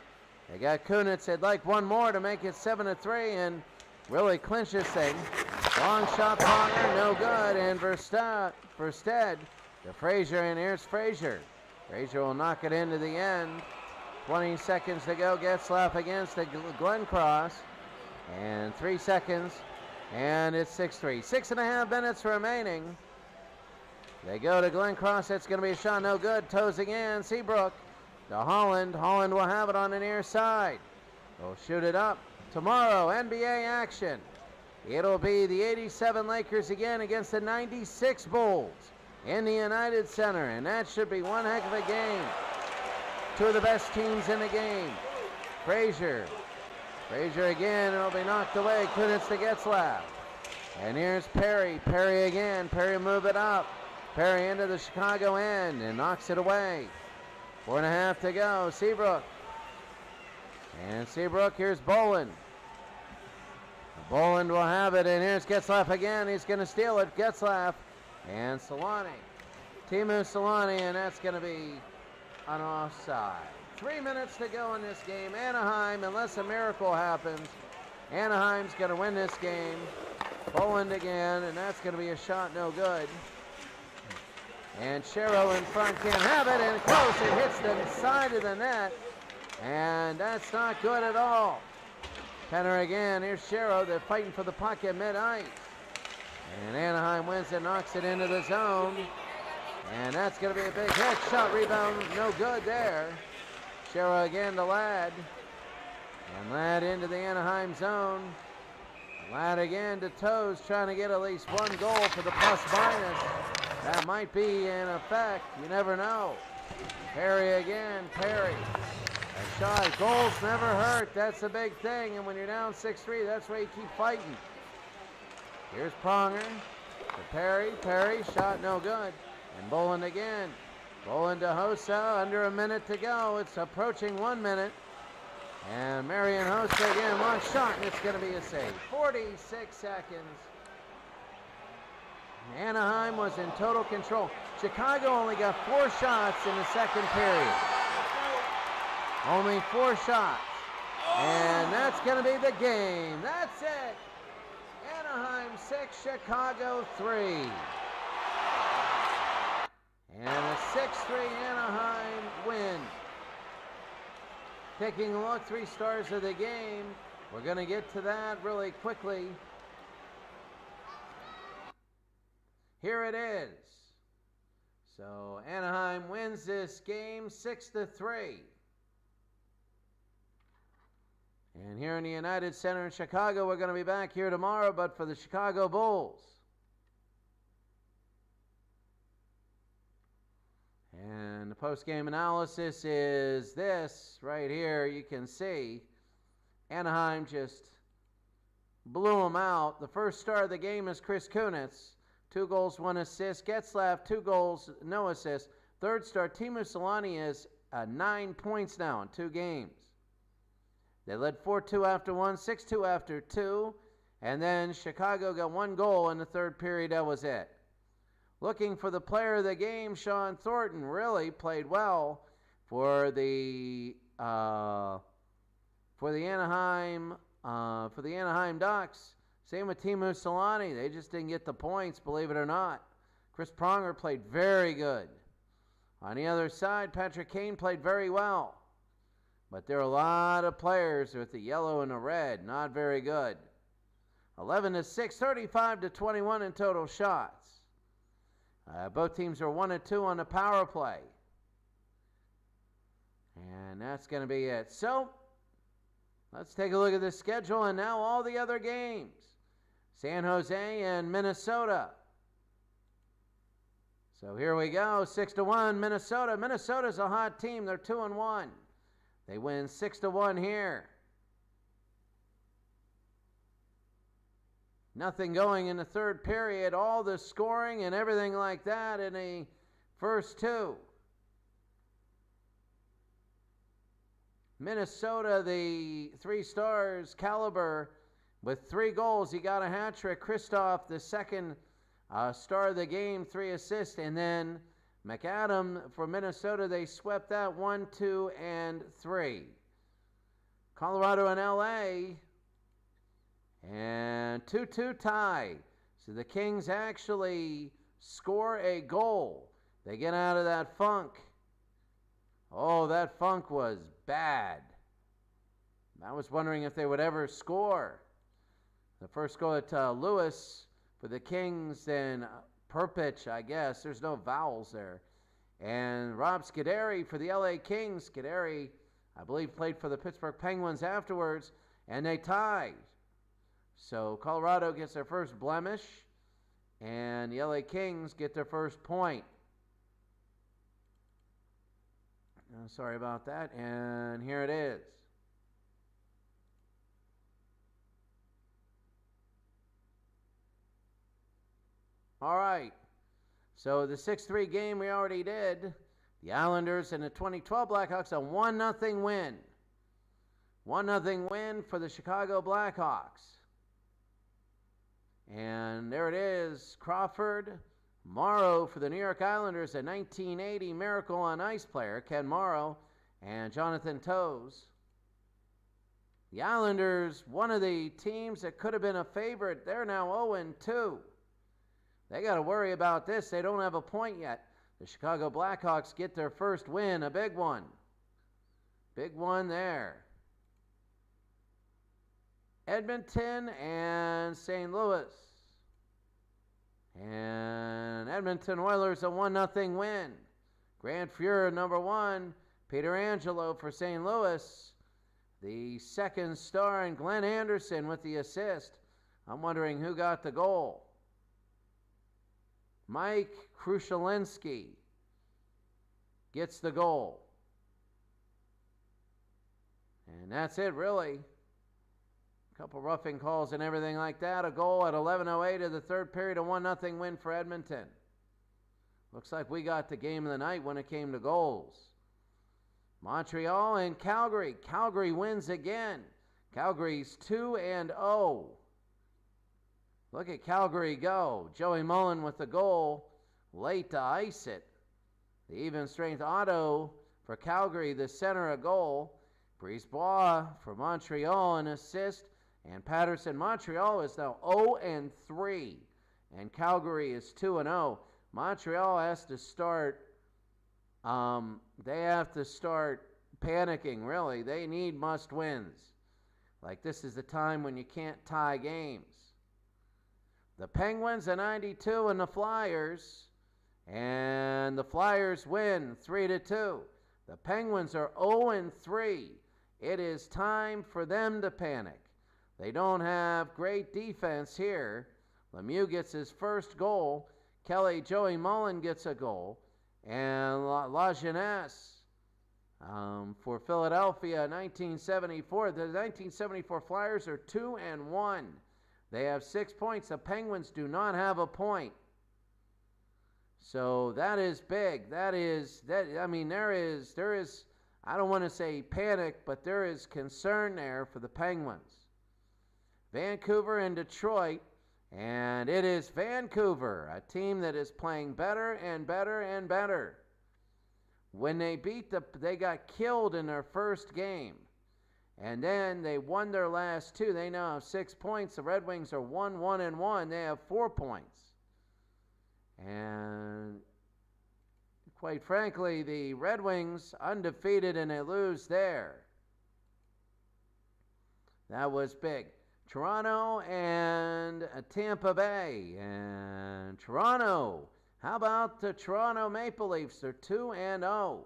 They got Kunitz. They'd like one more to make it 7-3 and really clinch this thing. Long shot, Pronger, no good. And Verstead to Frazier, and here's Frazier. Frazier will knock it into the end. 20 seconds to go. Getzlaf against the Glencross. And 3 seconds. And it's 6-3. 6.5 minutes remaining. They go to Glencross. That's going to be a shot. No good. Toes again. Seabrook to Holland. Holland will have it on the near side. They'll shoot it up. Tomorrow, NBA action. It'll be the 87 Lakers again against the 96 Bulls in the United Center. And that should be one heck of a game. 2 of the best teams in the game. Frazier. Frazier again. It'll be knocked away. Kunitz to Getzlaf. And here's Perry. Perry again. Perry move it up. Perry into the Chicago end and knocks it away. 4.5 to go. Seabrook. And Seabrook, here's Boland. Boland will have it, and here's Getzlaf again. He's going to steal it. Getzlaf and Selanne. Teemu Selanne, and that's going to be an offside. 3 minutes to go in this game. Anaheim, unless a miracle happens, Anaheim's going to win this game. Boland again, and that's going to be a shot no good. And Sherrow in front can't have it, and close. It hits the side of the net, and that's not good at all. Penner again. Here's Sherrow. They're fighting for the puck at mid-ice. And Anaheim wins and knocks it into the zone. And that's going to be a big hit. Shot rebound, no good there. Sherrow again to Ladd. And Ladd into the Anaheim zone. Ladd again to Toews, trying to get at least one goal for the plus-minus. That might be in effect. You never know. Perry again. Perry. A shot. Goals never hurt. That's the big thing. And when you're down 6-3, that's where you keep fighting. Here's Pronger to Perry. Perry. Shot no good. And Boland again. Boland to Hossa. Under a minute to go. It's approaching 1 minute. And Marian Hossa again. Long shot. And it's going to be a save. 46 seconds. Anaheim was in total control. Chicago only got 4 shots in the second period. Only 4 shots. And that's going to be the game. That's it. Anaheim 6, Chicago 3. And a 6-3 Anaheim win. Taking a look, 3 stars of the game. We're going to get to that really quickly. Here it is. So Anaheim wins this game 6-3. And here in the United Center in Chicago, we're going to be back here tomorrow, but for the Chicago Bulls. And the post-game analysis is this right here. You can see Anaheim just blew them out. The first star of the game is Chris Kunitz. 2 goals, 1 assist. Getzlaf, 2 goals, no assists. Third star, Teemu Selanne is 9 points now in 2 games. They led 4-2 after 1, 6-2 after 2. And then Chicago got 1 goal in the third period. That was it. Looking for the player of the game, Sean Thornton really played well for the Anaheim Ducks. Same with Teemu Selanne. They just didn't get the points, believe it or not. Chris Pronger played very good. On the other side, Patrick Kane played very well. But there are a lot of players with the yellow and the red. Not very good. 11-6, 35-21 in total shots. Both teams are 1-2 on the power play. And that's going to be it. So, let's take a look at the schedule and now all the other games. San Jose and Minnesota. So here we go, 6-1 Minnesota. Minnesota's a hot team. They're 2-1. They win 6-1 here. Nothing going in the third period. All the scoring and everything like that in the first two. Minnesota, the 3 stars caliber with 3 goals. He got a hat trick. Kristoff, the second star of the game, 3 assists. And then McAdam for Minnesota, they swept that 1, 2, and 3. Colorado and LA, and 2-2 tie. So the Kings actually score a goal. They get out of that funk. Oh, that funk was bad. I was wondering if they would ever score. The first goal at Lewis for the Kings, and Perpich, I guess. There's no vowels there. And Rob Scuderi for the LA Kings. Scuderi, I believe, played for the Pittsburgh Penguins afterwards, and they tied. So Colorado gets their first blemish, and the LA Kings get their first point. Sorry about that, and here it is. All right, so the 6-3 game we already did. The Islanders and the 2012 Blackhawks, a 1-0 win. 1-0 win for the Chicago Blackhawks. And there it is, Crawford, Morrow for the New York Islanders, a 1980 Miracle on Ice player, Ken Morrow, and Jonathan Toews. The Islanders, one of the teams that could have been a favorite, they're now 0-2. They got to worry about this. They don't have a point yet. The Chicago Blackhawks get their first win, a big one. Big one there. Edmonton and St. Louis. And Edmonton Oilers a 1-0 win. Grant Fuhrer, number 1. Peter Angelo for St. Louis. The second star, and Glenn Anderson with the assist. I'm wondering who got the goal. Mike Krushelinski gets the goal. And that's it, really. A couple roughing calls and everything like that. A goal at 11:08 of the third period, a 1-0 win for Edmonton. Looks like we got the game of the night when it came to goals. Montreal and Calgary. Calgary wins again. Calgary's 2-0. Look at Calgary go. Joey Mullen with the goal late to ice it. The even strength auto for Calgary, the center, a goal. Brisebois for Montreal, an assist. And Patterson. Montreal is now 0-3. And Calgary is 2-0. Montreal has to start, they have to start panicking, really. They need must wins. Like, this is the time when you can't tie games. The Penguins are 92 and the Flyers. And the Flyers win 3-2. The Penguins are 0-3. It is time for them to panic. They don't have great defense here. Lemieux gets his first goal. Kelly, Joey Mullen gets a goal. And La Jeunesse for Philadelphia, 1974. The 1974 Flyers are 2-1. They have 6 points. The Penguins do not have a point. So that is big. There is, I don't want to say panic, but there is concern there for the Penguins. Vancouver and Detroit, and it is Vancouver, a team that is playing better and better and better. When they they got killed in their first game, and then they won their last 2. They now have 6 points. The Red Wings are 1-1-1. They have 4 points. And quite frankly, the Red Wings undefeated, and they lose there. That was big. Toronto and Tampa Bay. And Toronto, how about the Toronto Maple Leafs? They're 2-0.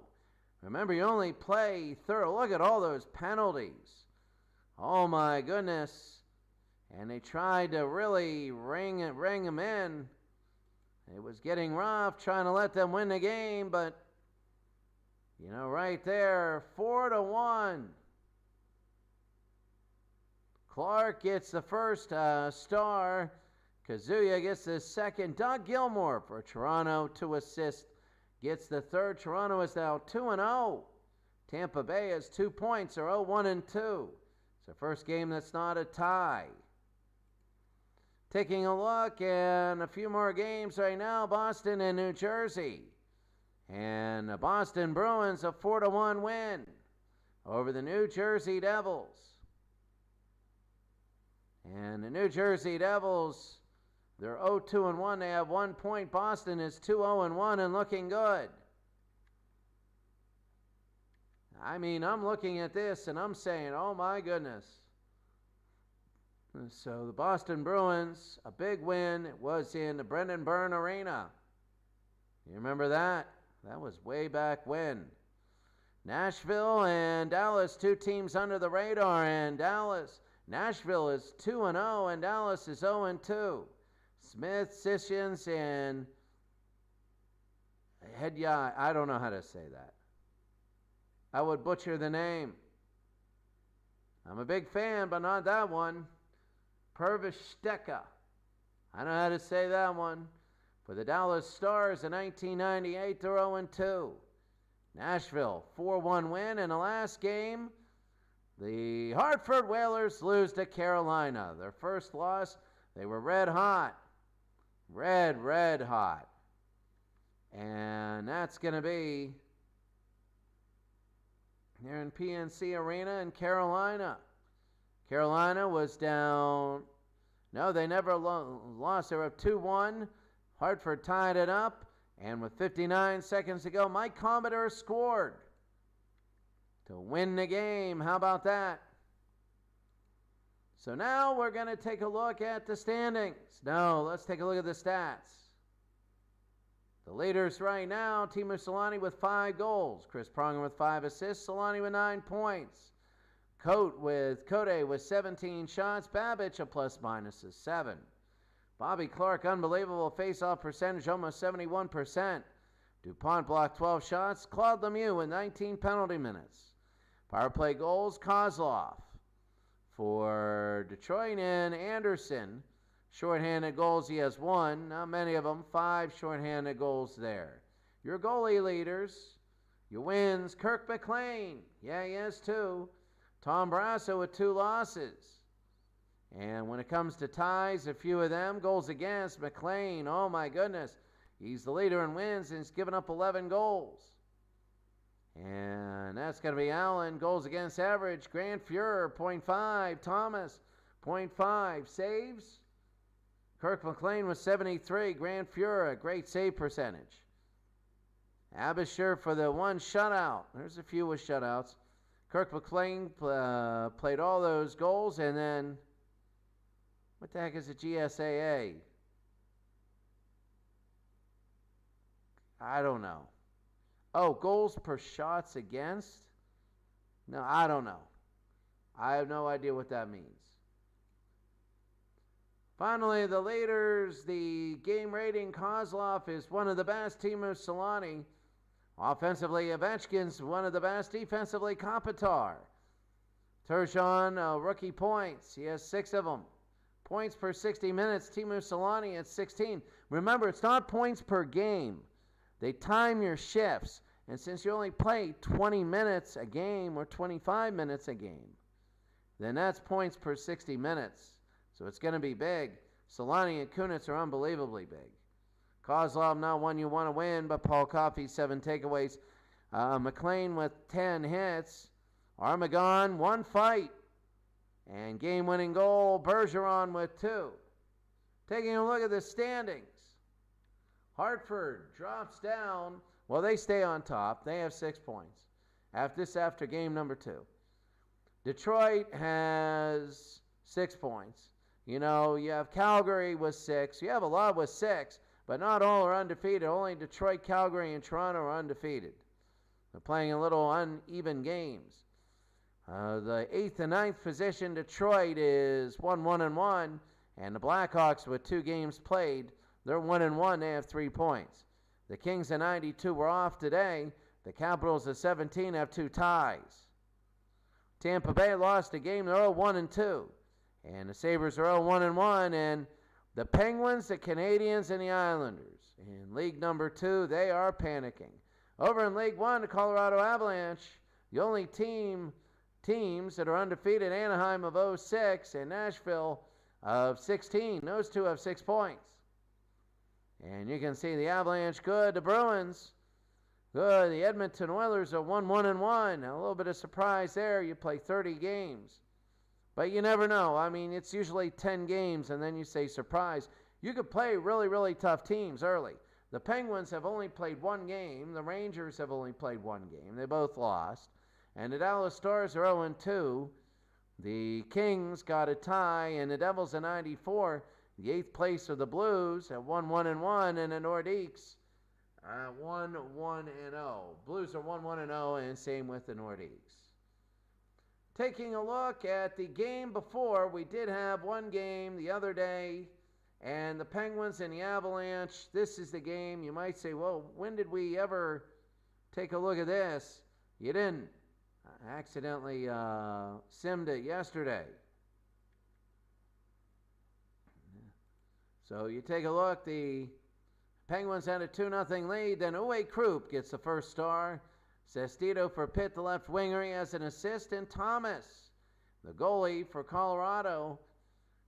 Remember, you only play third. Look at all those penalties. Oh my goodness. And they tried to really ring them in. It was getting rough, trying to let them win the game, but right there, 4-1. Clark gets the first star. Kazuya gets the second. Doug Gilmore for Toronto, 2 assists, gets the third. Toronto is now 2-0. Tampa Bay has 2 points, or 0-1-2. It's the first game that's not a tie. Taking a look at a few more games right now, Boston and New Jersey. And the Boston Bruins a 4-1 win over the New Jersey Devils. And the New Jersey Devils, they're 0-2-1. They have 1 point. Boston is 2-0-1 and looking good. I mean, I'm looking at this and I'm saying, oh my goodness. So the Boston Bruins, a big win. It was in the Brendan Byrne Arena. You remember that? That was way back when. Nashville and Dallas, 2 teams under the radar, and Nashville is 2-0 and Dallas is 0-2. Smith, Sissons, and I don't know how to say that. I would butcher the name. I'm a big fan, but not that one. Pervisteka. I know how to say that one. For the Dallas Stars in 1998, they're 0-2. Nashville, 4-1 win. In the last game, the Hartford Whalers lose to Carolina. Their first loss, they were red hot. Red hot. And that's going to be here in PNC Arena in Carolina. Carolina was down. No, they never lost. They were up 2-1. Hartford tied it up. And with 59 seconds to go, Mike Commodore scored to win the game. How about that? So now we're going to take a look at the standings. No, let's take a look at the stats. The leaders right now, Teemu Selanne with 5 goals. Chris Pronger with 5 assists. Selanne with 9 points. Cote with 17 shots. Babich a plus-minus of 7. Bobby Clark, unbelievable face-off percentage, almost 71%. DuPont blocked 12 shots. Claude Lemieux with 19 penalty minutes. Power play goals, Kozlov. For Detroit and Anderson, shorthanded goals, he has 1. Not many of them. 5 shorthanded goals there. Your goalie leaders, your wins, Kirk McLean. Yeah, he has 2. Tom Brasso with 2 losses. And when it comes to ties, a few of them, goals against, McLean, oh my goodness. He's the leader in wins and he's given up 11 goals. And that's going to be Allen. Goals against average, Grant Fuhrer, 0.5. Thomas, 0.5. Saves, Kirk McLean with 73. Grant Fuhrer, great save percentage. Abisher for the 1 shutout. There's a few with shutouts. Kirk McLean played all those goals, and then what the heck is a GSAA? I don't know. Oh, goals per shots against? No, I don't know. I have no idea what that means. Finally, the leaders, the game rating, Kozlov is one of the best. Teemu Selanne. Offensively, Ovechkin's one of the best. Defensively, Kopitar. Turgeon, rookie points. He has 6 of them. Points per 60 minutes, Teemu Selanne at 16. Remember, it's not points per game. They time your shifts. And since you only play 20 minutes a game or 25 minutes a game, then that's points per 60 minutes. So it's going to be big. Selanne and Kunitz are unbelievably big. Kozlov, not one you want to win, but Paul Coffey, 7 takeaways. McLean with 10 hits. Armagon, 1 fight. And game-winning goal, Bergeron with 2. Taking a look at the standings. Hartford drops down. Well, they stay on top. They have 6 points. After game number 2. Detroit has 6 points. You know, you have Calgary with 6. You have a lot with 6, but not all are undefeated. Only Detroit, Calgary, and Toronto are undefeated. They're playing a little uneven games. The 8th and 9th position, Detroit, is 1-1-1, and the Blackhawks, with 2 games played, they're 1-1. They have 3 points. The Kings of 92 were off today. The Capitals of 17 have 2 ties. Tampa Bay lost a game. They're 0-1-2, and the Sabres are 0-1-1, and the Penguins, the Canadiens, and the Islanders in League Number 2, they are panicking. Over in League 1, the Colorado Avalanche, the only teams that are undefeated, Anaheim of 06 and Nashville of 16. Those 2 have 6 points. And you can see the Avalanche good, the Bruins good, the Edmonton Oilers are 1-1-1. Now, a little bit of surprise there. You play 30 games. But you never know. I mean, it's usually 10 games, and then you say surprise. You could play really, really tough teams early. The Penguins have only played 1 game. The Rangers have only played 1 game. They both lost. And the Dallas Stars are 0-2. The Kings got a tie, and the Devils of 94, the 8th place of the Blues at 1-1-1, and the Nordiques 1-1-0. Blues are 1-1-0, and same with the Nordiques. Taking a look at the game before, we did have 1 game the other day, and the Penguins and the Avalanche. This is the game. You might say, well, when did we ever take a look at this? You didn't. I accidentally simmed it yesterday. So you take a look. The Penguins had a 2-0 lead. Then Uwe Krupp gets the first star. Sestito for Pitt, the left winger. He has an assist. And Thomas, the goalie for Colorado.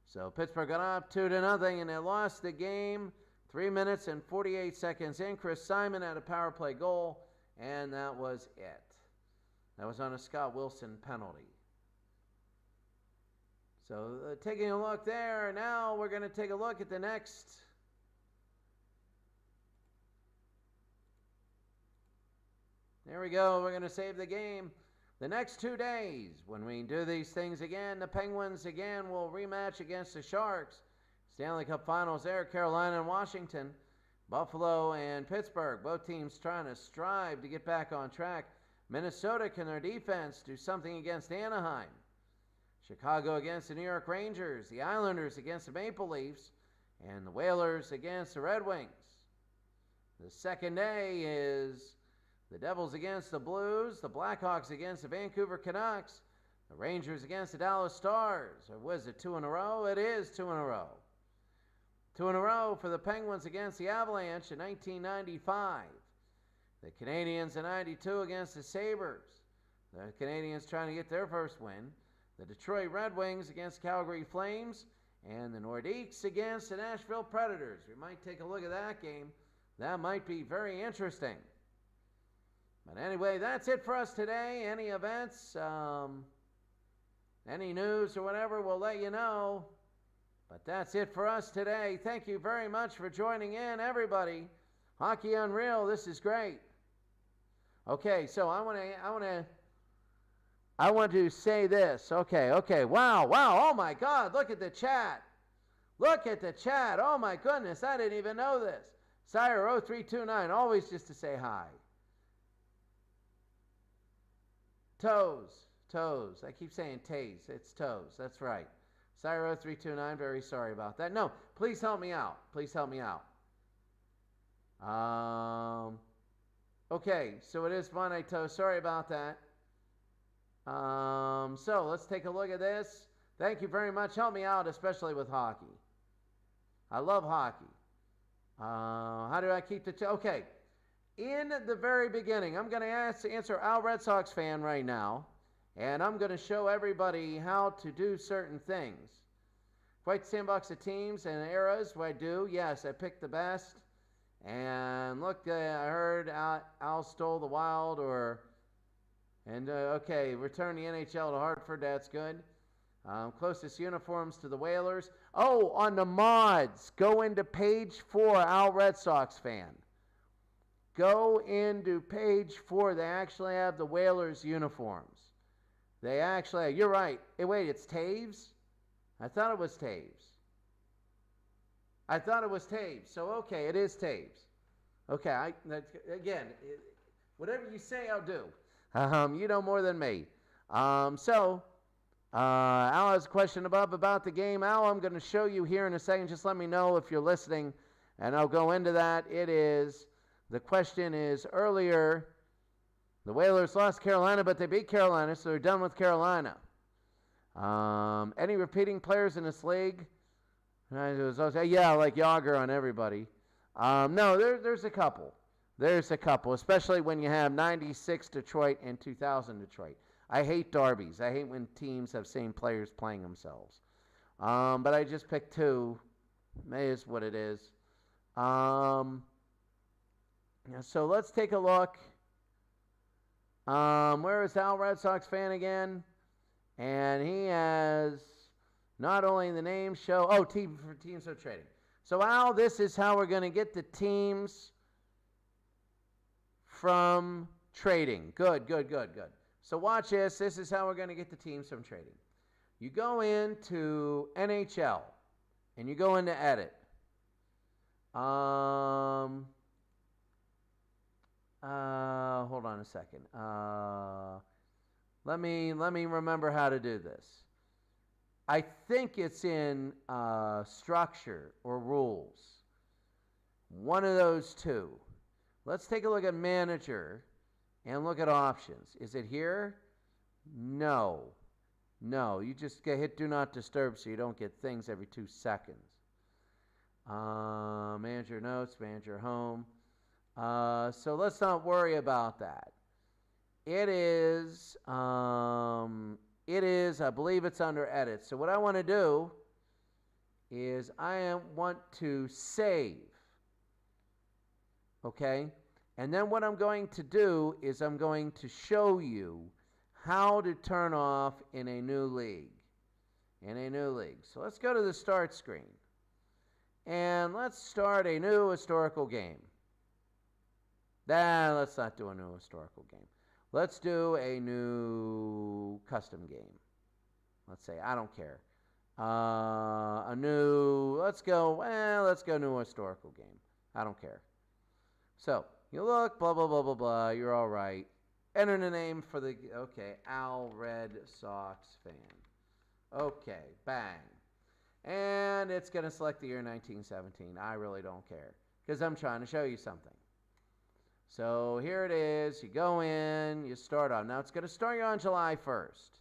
So Pittsburgh got up 2-0, and they lost the game 3 minutes and 48 seconds in. Chris Simon had a power play goal, and that was it. That was on a Scott Wilson penalty. So taking a look there, now we're going to take a look at the next. There we go. We're going to save the game. The next 2 days, when we do these things again, the Penguins again will rematch against the Sharks. Stanley Cup Finals there, Carolina and Washington, Buffalo and Pittsburgh. Both teams trying to strive to get back on track. Minnesota, can their defense do something against Anaheim? Chicago against the New York Rangers. The Islanders against the Maple Leafs. And the Whalers against the Red Wings. The second day is the Devils against the Blues. The Blackhawks against the Vancouver Canucks. The Rangers against the Dallas Stars. Or was it 2 in a row? It is 2 in a row. 2 in a row for the Penguins against the Avalanche in 1995. The Canadiens in 92 against the Sabres. The Canadiens trying to get their first win. The Detroit Red Wings against Calgary Flames. And the Nordiques against the Nashville Predators. We might take a look at that game. That might be very interesting. But anyway, that's it for us today. Any events, any news or whatever, we'll let you know. But that's it for us today. Thank you very much for joining in, everybody. Hockey Unreal, this is great. Okay, so I want to say this. Okay. Wow. Oh my God, look at the chat. Look at the chat. Oh my goodness, I didn't even know this. Sire 0329, always just to say hi. Toes. I keep saying Taze. It's Toes. That's right. Sire 0329, very sorry about that. No, please help me out. Okay, so it is Monday, Toes. Sorry about that. So let's take a look at this. Thank you very much. Help me out, especially with hockey. I love hockey. How do I keep the... Okay. In the very beginning, I'm going to answer Al Red Sox fan right now, and I'm going to show everybody how to do certain things. Quite the sandbox of teams and eras, what I do. Yes, I picked the best. And look, I heard Al stole the Wild, okay, return the NHL to Hartford. That's good. Closest uniforms to the Whalers. Oh, on the mods, go into page 4, Al Red Sox fan. Go into page 4. They actually have the Whalers uniforms. They actually, you're right. Hey, wait, it's Taves? I thought it was Taves. So, okay, it is Taves. Okay, Whatever you say, I'll do. You know more than me. Al has a question above about the game. Al, I'm going to show you here in a second. Just let me know if you're listening, and I'll go into that. The question is, earlier, the Whalers lost Carolina, but they beat Carolina, so they're done with Carolina. Any repeating players in this league? Yeah, like Yager on everybody. No, there's a couple. There's a couple, especially when you have 96 Detroit and 2000 Detroit. I hate derbies. I hate when teams have same players playing themselves. But I just picked two. May is what it is. So let's take a look. Where is Al, Red Sox fan again? And he has not only the name show, team for teams of trading. So Al, this is how we're going to get the teams from trading. Good. So watch this. This is how we're going to get the teams from trading. You go into NHL, and you go into edit. Hold on a second. Let me remember how to do this. I think it's in structure or rules. One of those two. Let's take a look at manager and look at options. Is it here? No. You just hit do not disturb so you don't get things every 2 seconds. Manager notes, manager home. So let's not worry about that. It is, I believe it's under edit. So what I want to do is want to save. Okay? And then what I'm going to do is I'm going to show you how to turn off in a new league. So let's go to the start screen. And let's start a new historical game. Let's not do a new historical game. Let's do a new custom game. Let's say, I don't care. Let's go new historical game. I don't care. So, you look, blah, blah, blah, blah, blah. You're all right. Enter the name for Al Red Sox fan. Okay, bang. And it's going to select the year 1917. I really don't care because I'm trying to show you something. So here it is. You go in, you start on. Now it's going to start you on July 1st.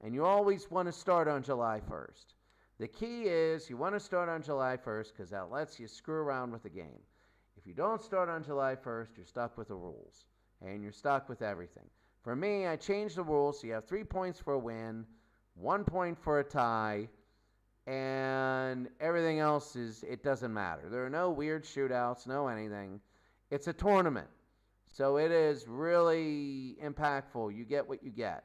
And you always want to start on July 1st. The key is you want to start on July 1st because that lets you screw around with the game. If you don't start on July 1st, you're stuck with the rules. And you're stuck with everything. For me, I changed the rules so you have 3 points for a win, 1 point for a tie, and everything else it doesn't matter. There are no weird shootouts, no anything. It's a tournament. So it is really impactful. You get what you get.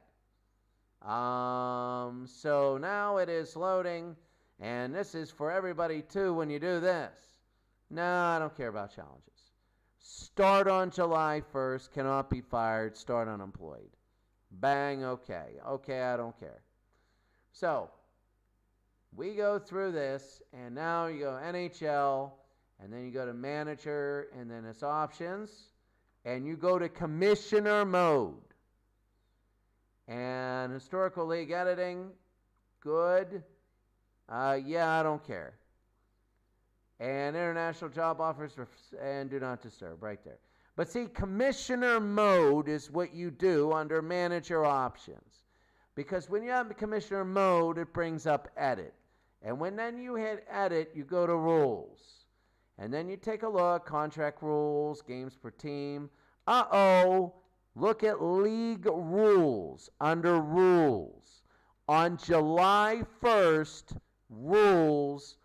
So now it is loading, and this is for everybody too when you do this. No, I don't care about challenges. Start on July 1st, cannot be fired, start unemployed. Bang, okay. Okay, I don't care. So, we go through this, and now you go NHL, and then you go to manager, and then it's options, and you go to commissioner mode. And historical league editing, good. Yeah, I don't care. And international job offers and do not disturb right there. But see, commissioner mode is what you do under manager options. Because when you have commissioner mode, it brings up edit. And when then you hit edit, you go to rules. And then you take a look, contract rules, games per team. Look at league rules under rules. On July 1st, rules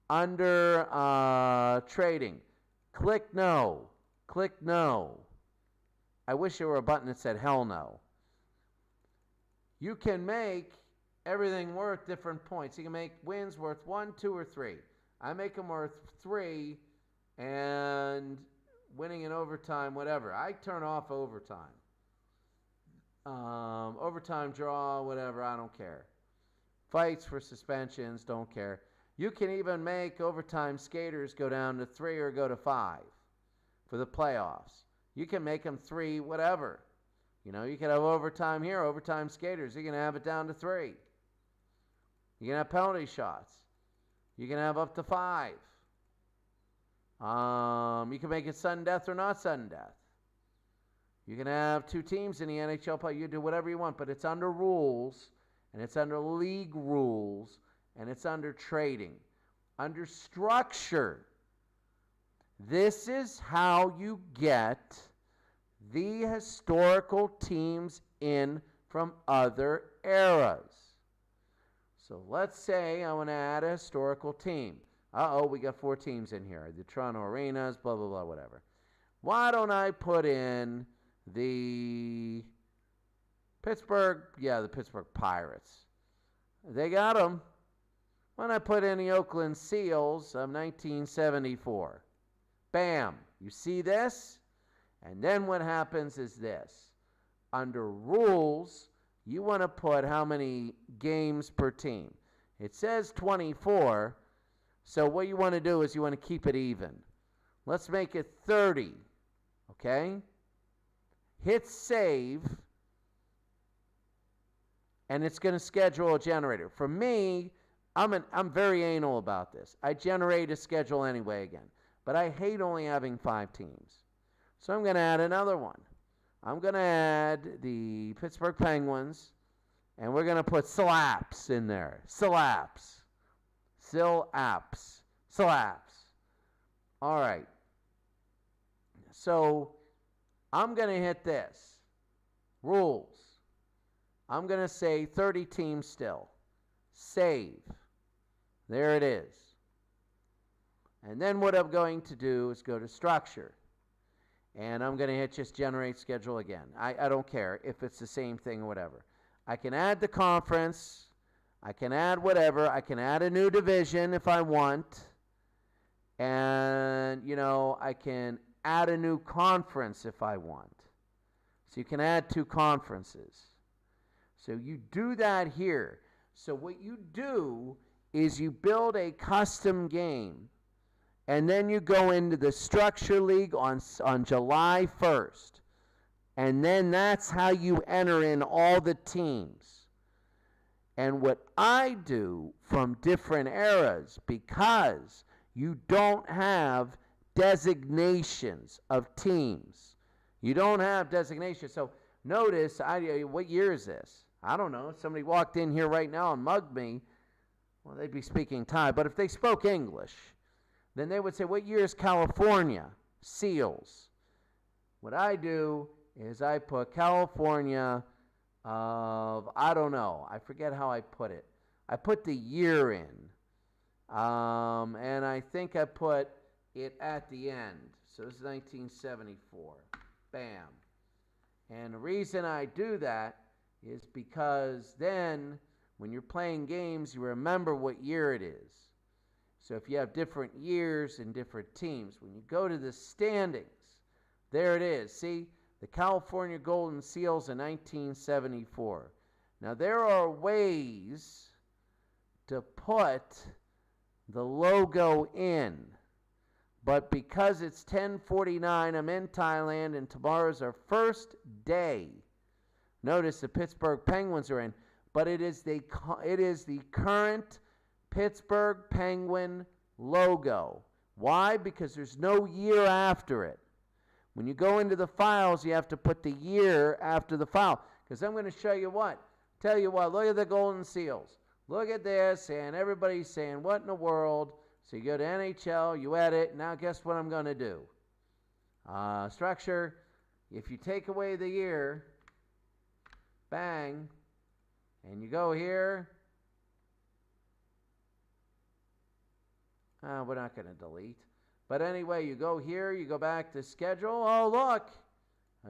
under trading. Click no. Click no. I wish there were a button that said hell no. You can make everything worth different points. You can make wins worth 1, 2, or 3. I make them worth 3 and winning in overtime, whatever. I turn off overtime. Overtime draw, whatever, I don't care. Fights for suspensions, don't care. You can even make overtime skaters go down to 3 or go to 5 for the playoffs. You can make them 3, whatever. You can have overtime here, overtime skaters. You can have it down to 3. You can have penalty shots. You can have up to 5. You can make it sudden death or not sudden death. You can have 2 teams in the NHL play. You do whatever you want, but it's under rules, and it's under league rules, and it's under trading. Under structure. This is how you get the historical teams in from other eras. So let's say I want to add a historical team. We got 4 teams in here. The Toronto Arenas, blah, blah, blah, whatever. Why don't I put in the Pittsburgh Pirates? They got them. Why don't I put in the Oakland Seals of 1974? Bam. You see this? And then what happens is this. Under rules, you want to put how many games per team. It says 24, so what you want to do is you want to keep it even. Let's make it 30, okay? Hit save, and it's going to schedule a generator. For me, I'm very anal about this. I generate a schedule anyway again, but I hate only having 5 teams. So I'm going to add another one. I'm going to add the Pittsburgh Penguins, and we're going to put slaps in there. Slaps. All right. So I'm going to hit this. Rules. I'm going to say 30 teams still. Save. There it is. And then what I'm going to do is go to structure. And I'm going to hit just generate schedule again. I don't care if it's the same thing or whatever. I can add the conference. I can add whatever. I can add a new division if I want. And, I can add a new conference if I want. So you can add 2 conferences. So you do that here. So what you do is you build a custom game. And then you go into the Structure League on July 1st. And then that's how you enter in all the teams. And what I do from different eras, because you don't have designations of teams. You don't have designations. So notice, what year is this? I don't know. If somebody walked in here right now and mugged me, well, they'd be speaking Thai. But if they spoke English, then they would say, what year is California? Seals. What I do is I put California of, I don't know. I forget how I put it. I put the year in. And I think I put it at the end. So this is 1974. Bam. And the reason I do that is because then when you're playing games, you remember what year it is. So if you have different years and different teams, when you go to the standings, there it is. See, the California Golden Seals in 1974. Now, there are ways to put the logo in, but because it's 10:49, I'm in Thailand, and tomorrow's our first day. Notice the Pittsburgh Penguins are in, but it is the current Pittsburgh Penguin logo. Why? Because there's no year after it. When you go into the files, you have to put the year after the file. Because I'm going to show you what. Tell you what, look at the Golden Seals. Look at this, and everybody's saying, what in the world? So you go to NHL, you edit. Now guess what I'm going to do? Structure. If you take away the year, bang, and you go here, we're not going to delete. But anyway, you go here, you go back to schedule. Oh, look.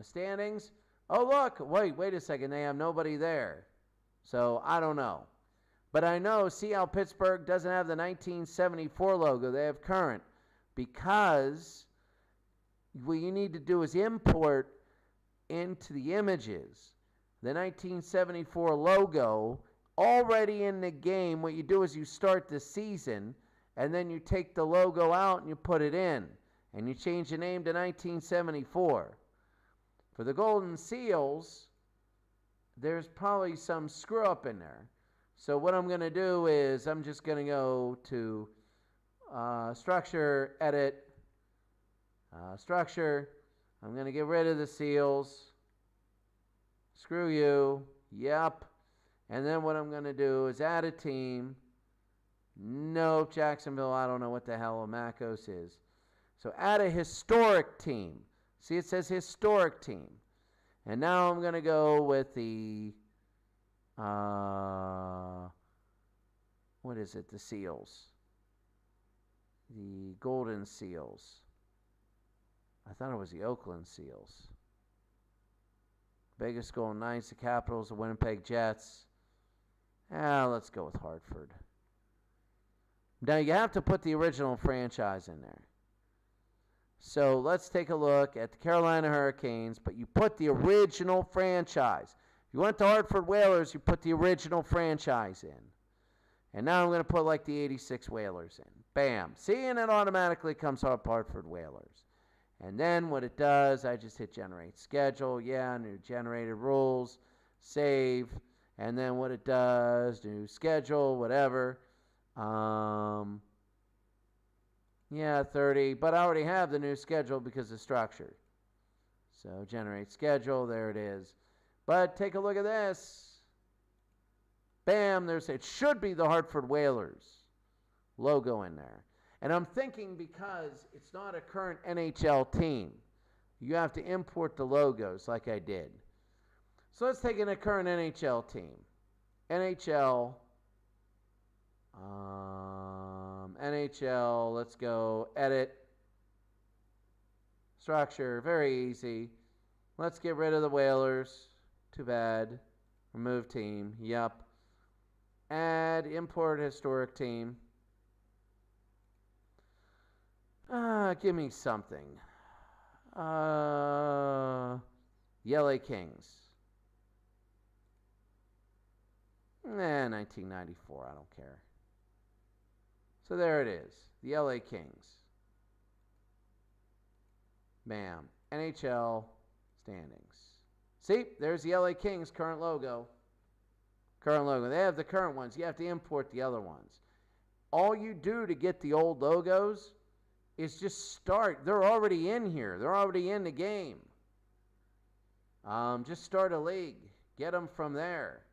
Standings. Oh, look. Wait a second. They have nobody there. So I don't know. But I know, see how Pittsburgh doesn't have the 1974 logo. They have current. Because what you need to do is import into the images the 1974 logo already in the game. What you do is you start the season, and then you take the logo out and you put it in. And you change the name to 1974. For the golden seals, there's probably some screw up in there. So what I'm going to do is I'm just going to go to structure, edit, structure. I'm going to get rid of the seals. Screw you. Yep. And then what I'm going to do is add a team. Nope, Jacksonville, I don't know what the hell a Macos is. So add a historic team. See, it says historic team. And now I'm going to go with the, what is it, the seals. The golden seals. I thought it was the Oakland Seals. Vegas Golden Knights, the Capitals, the Winnipeg Jets. Let's go with Hartford. Now, you have to put the original franchise in there. So let's take a look at the Carolina Hurricanes, but you put the original franchise. If you went to Hartford Whalers, you put the original franchise in. And now I'm going to put like the 86 Whalers in. Bam. See, and it automatically comes up Hartford Whalers. And then what it does, I just hit generate schedule. Yeah, new generated rules. Save. And then what it does, new schedule, whatever. Yeah, 30. But I already have the new schedule because it's structured. So generate schedule. There it is. But take a look at this. Bam. It should be the Hartford Whalers logo in there. And I'm thinking because it's not a current NHL team, you have to import the logos like I did. So let's take in a current NHL team. NHL, let's go edit, structure, very easy. Let's get rid of the Whalers. Too bad. Remove team, yep. Add, import historic team. Give me something. The LA Kings. 1994. I don't care. So there it is. The LA Kings. Bam. NHL standings. See, there's the LA Kings current logo. Current logo. They have the current ones. You have to import the other ones. All you do to get the old logos is just start. They're already in here. They're already in the game. Just start a league. Get them from there.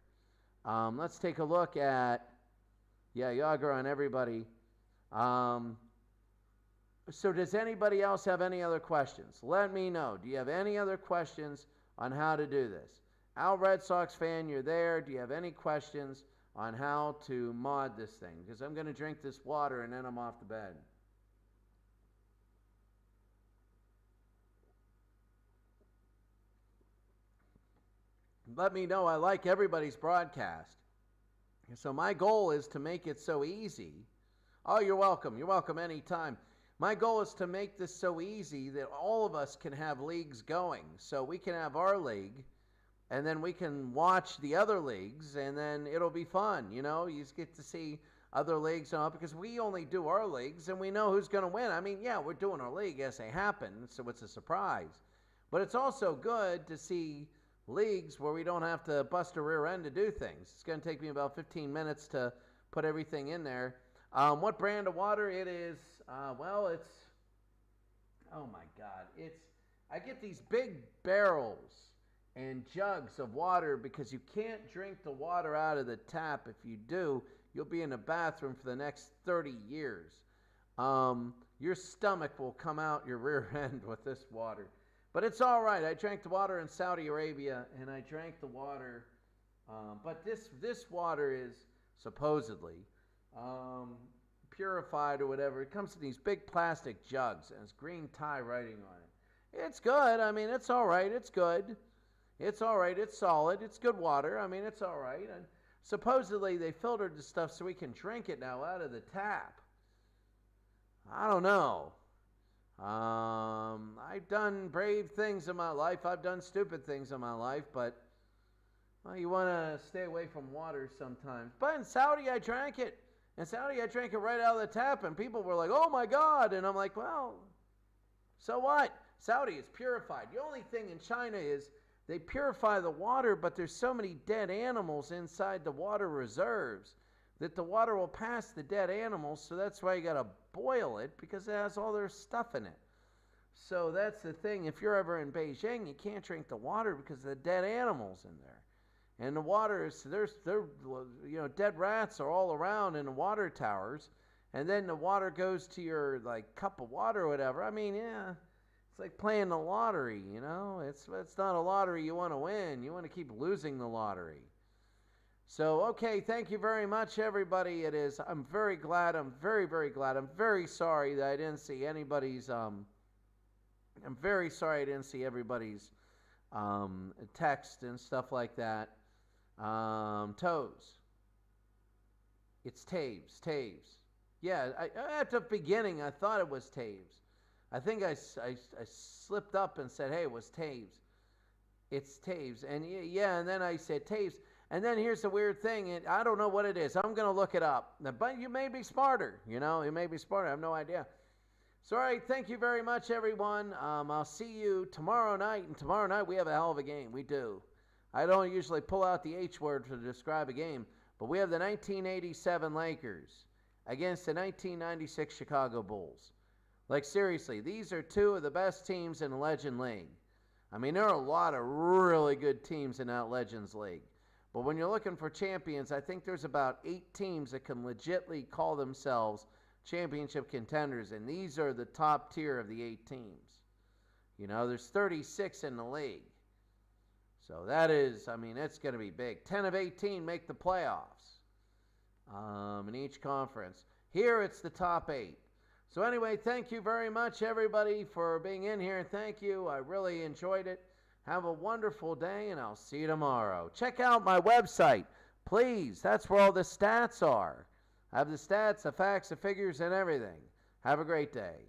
Let's take a look at, Yager on everybody. So does anybody else have any other questions? Let me know. Do you have any other questions on how to do this? Al Red Sox fan, you're there. Do you have any questions on how to mod this thing? Because I'm going to drink this water and then I'm off the bed. Let me know. I like everybody's broadcast. So my goal is to make it so easy. Oh, you're welcome. You're welcome anytime. My goal is to make this so easy that all of us can have leagues going. So we can have our league, and then we can watch the other leagues, and then it'll be fun. You know, you just get to see other leagues because we only do our leagues, and we know who's going to win. I mean, yeah, we're doing our league as they happen, so it's a surprise. But it's also good to see leagues where we don't have to bust a rear end to do things. It's going to take me about 15 minutes to put everything in there. What brand of water it is? It's, oh my God, I get these big barrels and jugs of water because you can't drink the water out of the tap. If you do, you'll be in the bathroom for the next 30 years. Your stomach will come out your rear end with this water. But it's all right. I drank the water in Saudi Arabia, and I drank the water. But this water is supposedly purified or whatever. It comes in these big plastic jugs, and it's green tie writing on it. It's good. I mean, it's all right. It's good. It's all right. It's solid. It's good water. I mean, it's all right. And supposedly they filtered the stuff so we can drink it now out of the tap. I don't know. I've done brave things in my life. I've done stupid things in my life, but well, you want to stay away from water sometimes. But in Saudi, I drank it. In Saudi, I drank it right out of the tap, and people were like, oh, my God. And I'm like, well, so what? Saudi is purified. The only thing in China is they purify the water, but there's so many dead animals inside the water reserves that the water will pass the dead animals, so that's why you got to boil it, because it has all their stuff in it. So that's the thing. If you're ever in Beijing, you can't drink the water because of the dead animals in there. And the water is, dead rats are all around in the water towers, and then the water goes to your cup of water or whatever. I mean, yeah, it's like playing the lottery, It's not a lottery you want to win. You want to keep losing the lottery. So, okay, thank you very much, everybody. I'm very glad. I'm very, very glad. I'm very sorry that I didn't see anybody's, I'm very sorry I didn't see everybody's text and stuff like that. Toes. It's Taves. Yeah, at the beginning, I thought it was Taves. I think I slipped up and said, hey, it was Taves. It's Taves. And yeah, and then I said Taves. And then here's the weird thing. I don't know what it is. I'm going to look it up. But you may be smarter. You may be smarter. I have no idea. So, all right, thank you very much, everyone. I'll see you tomorrow night. And tomorrow night we have a hell of a game. We do. I don't usually pull out the H word to describe a game. But we have the 1987 Lakers against the 1996 Chicago Bulls. Seriously, these are two of the best teams in the Legend League. I mean, there are a lot of really good teams in that Legends League. But when you're looking for champions, I think there's about 8 teams that can legitimately call themselves championship contenders, and these are the top tier of the 8 teams. There's 36 in the league. So that is, it's going to be big. 10 of 18 make the playoffs in each conference. Here it's the top 8. So anyway, thank you very much, everybody, for being in here. Thank you. I really enjoyed it. Have a wonderful day, and I'll see you tomorrow. Check out my website, please. That's where all the stats are. I have the stats, the facts, the figures, and everything. Have a great day.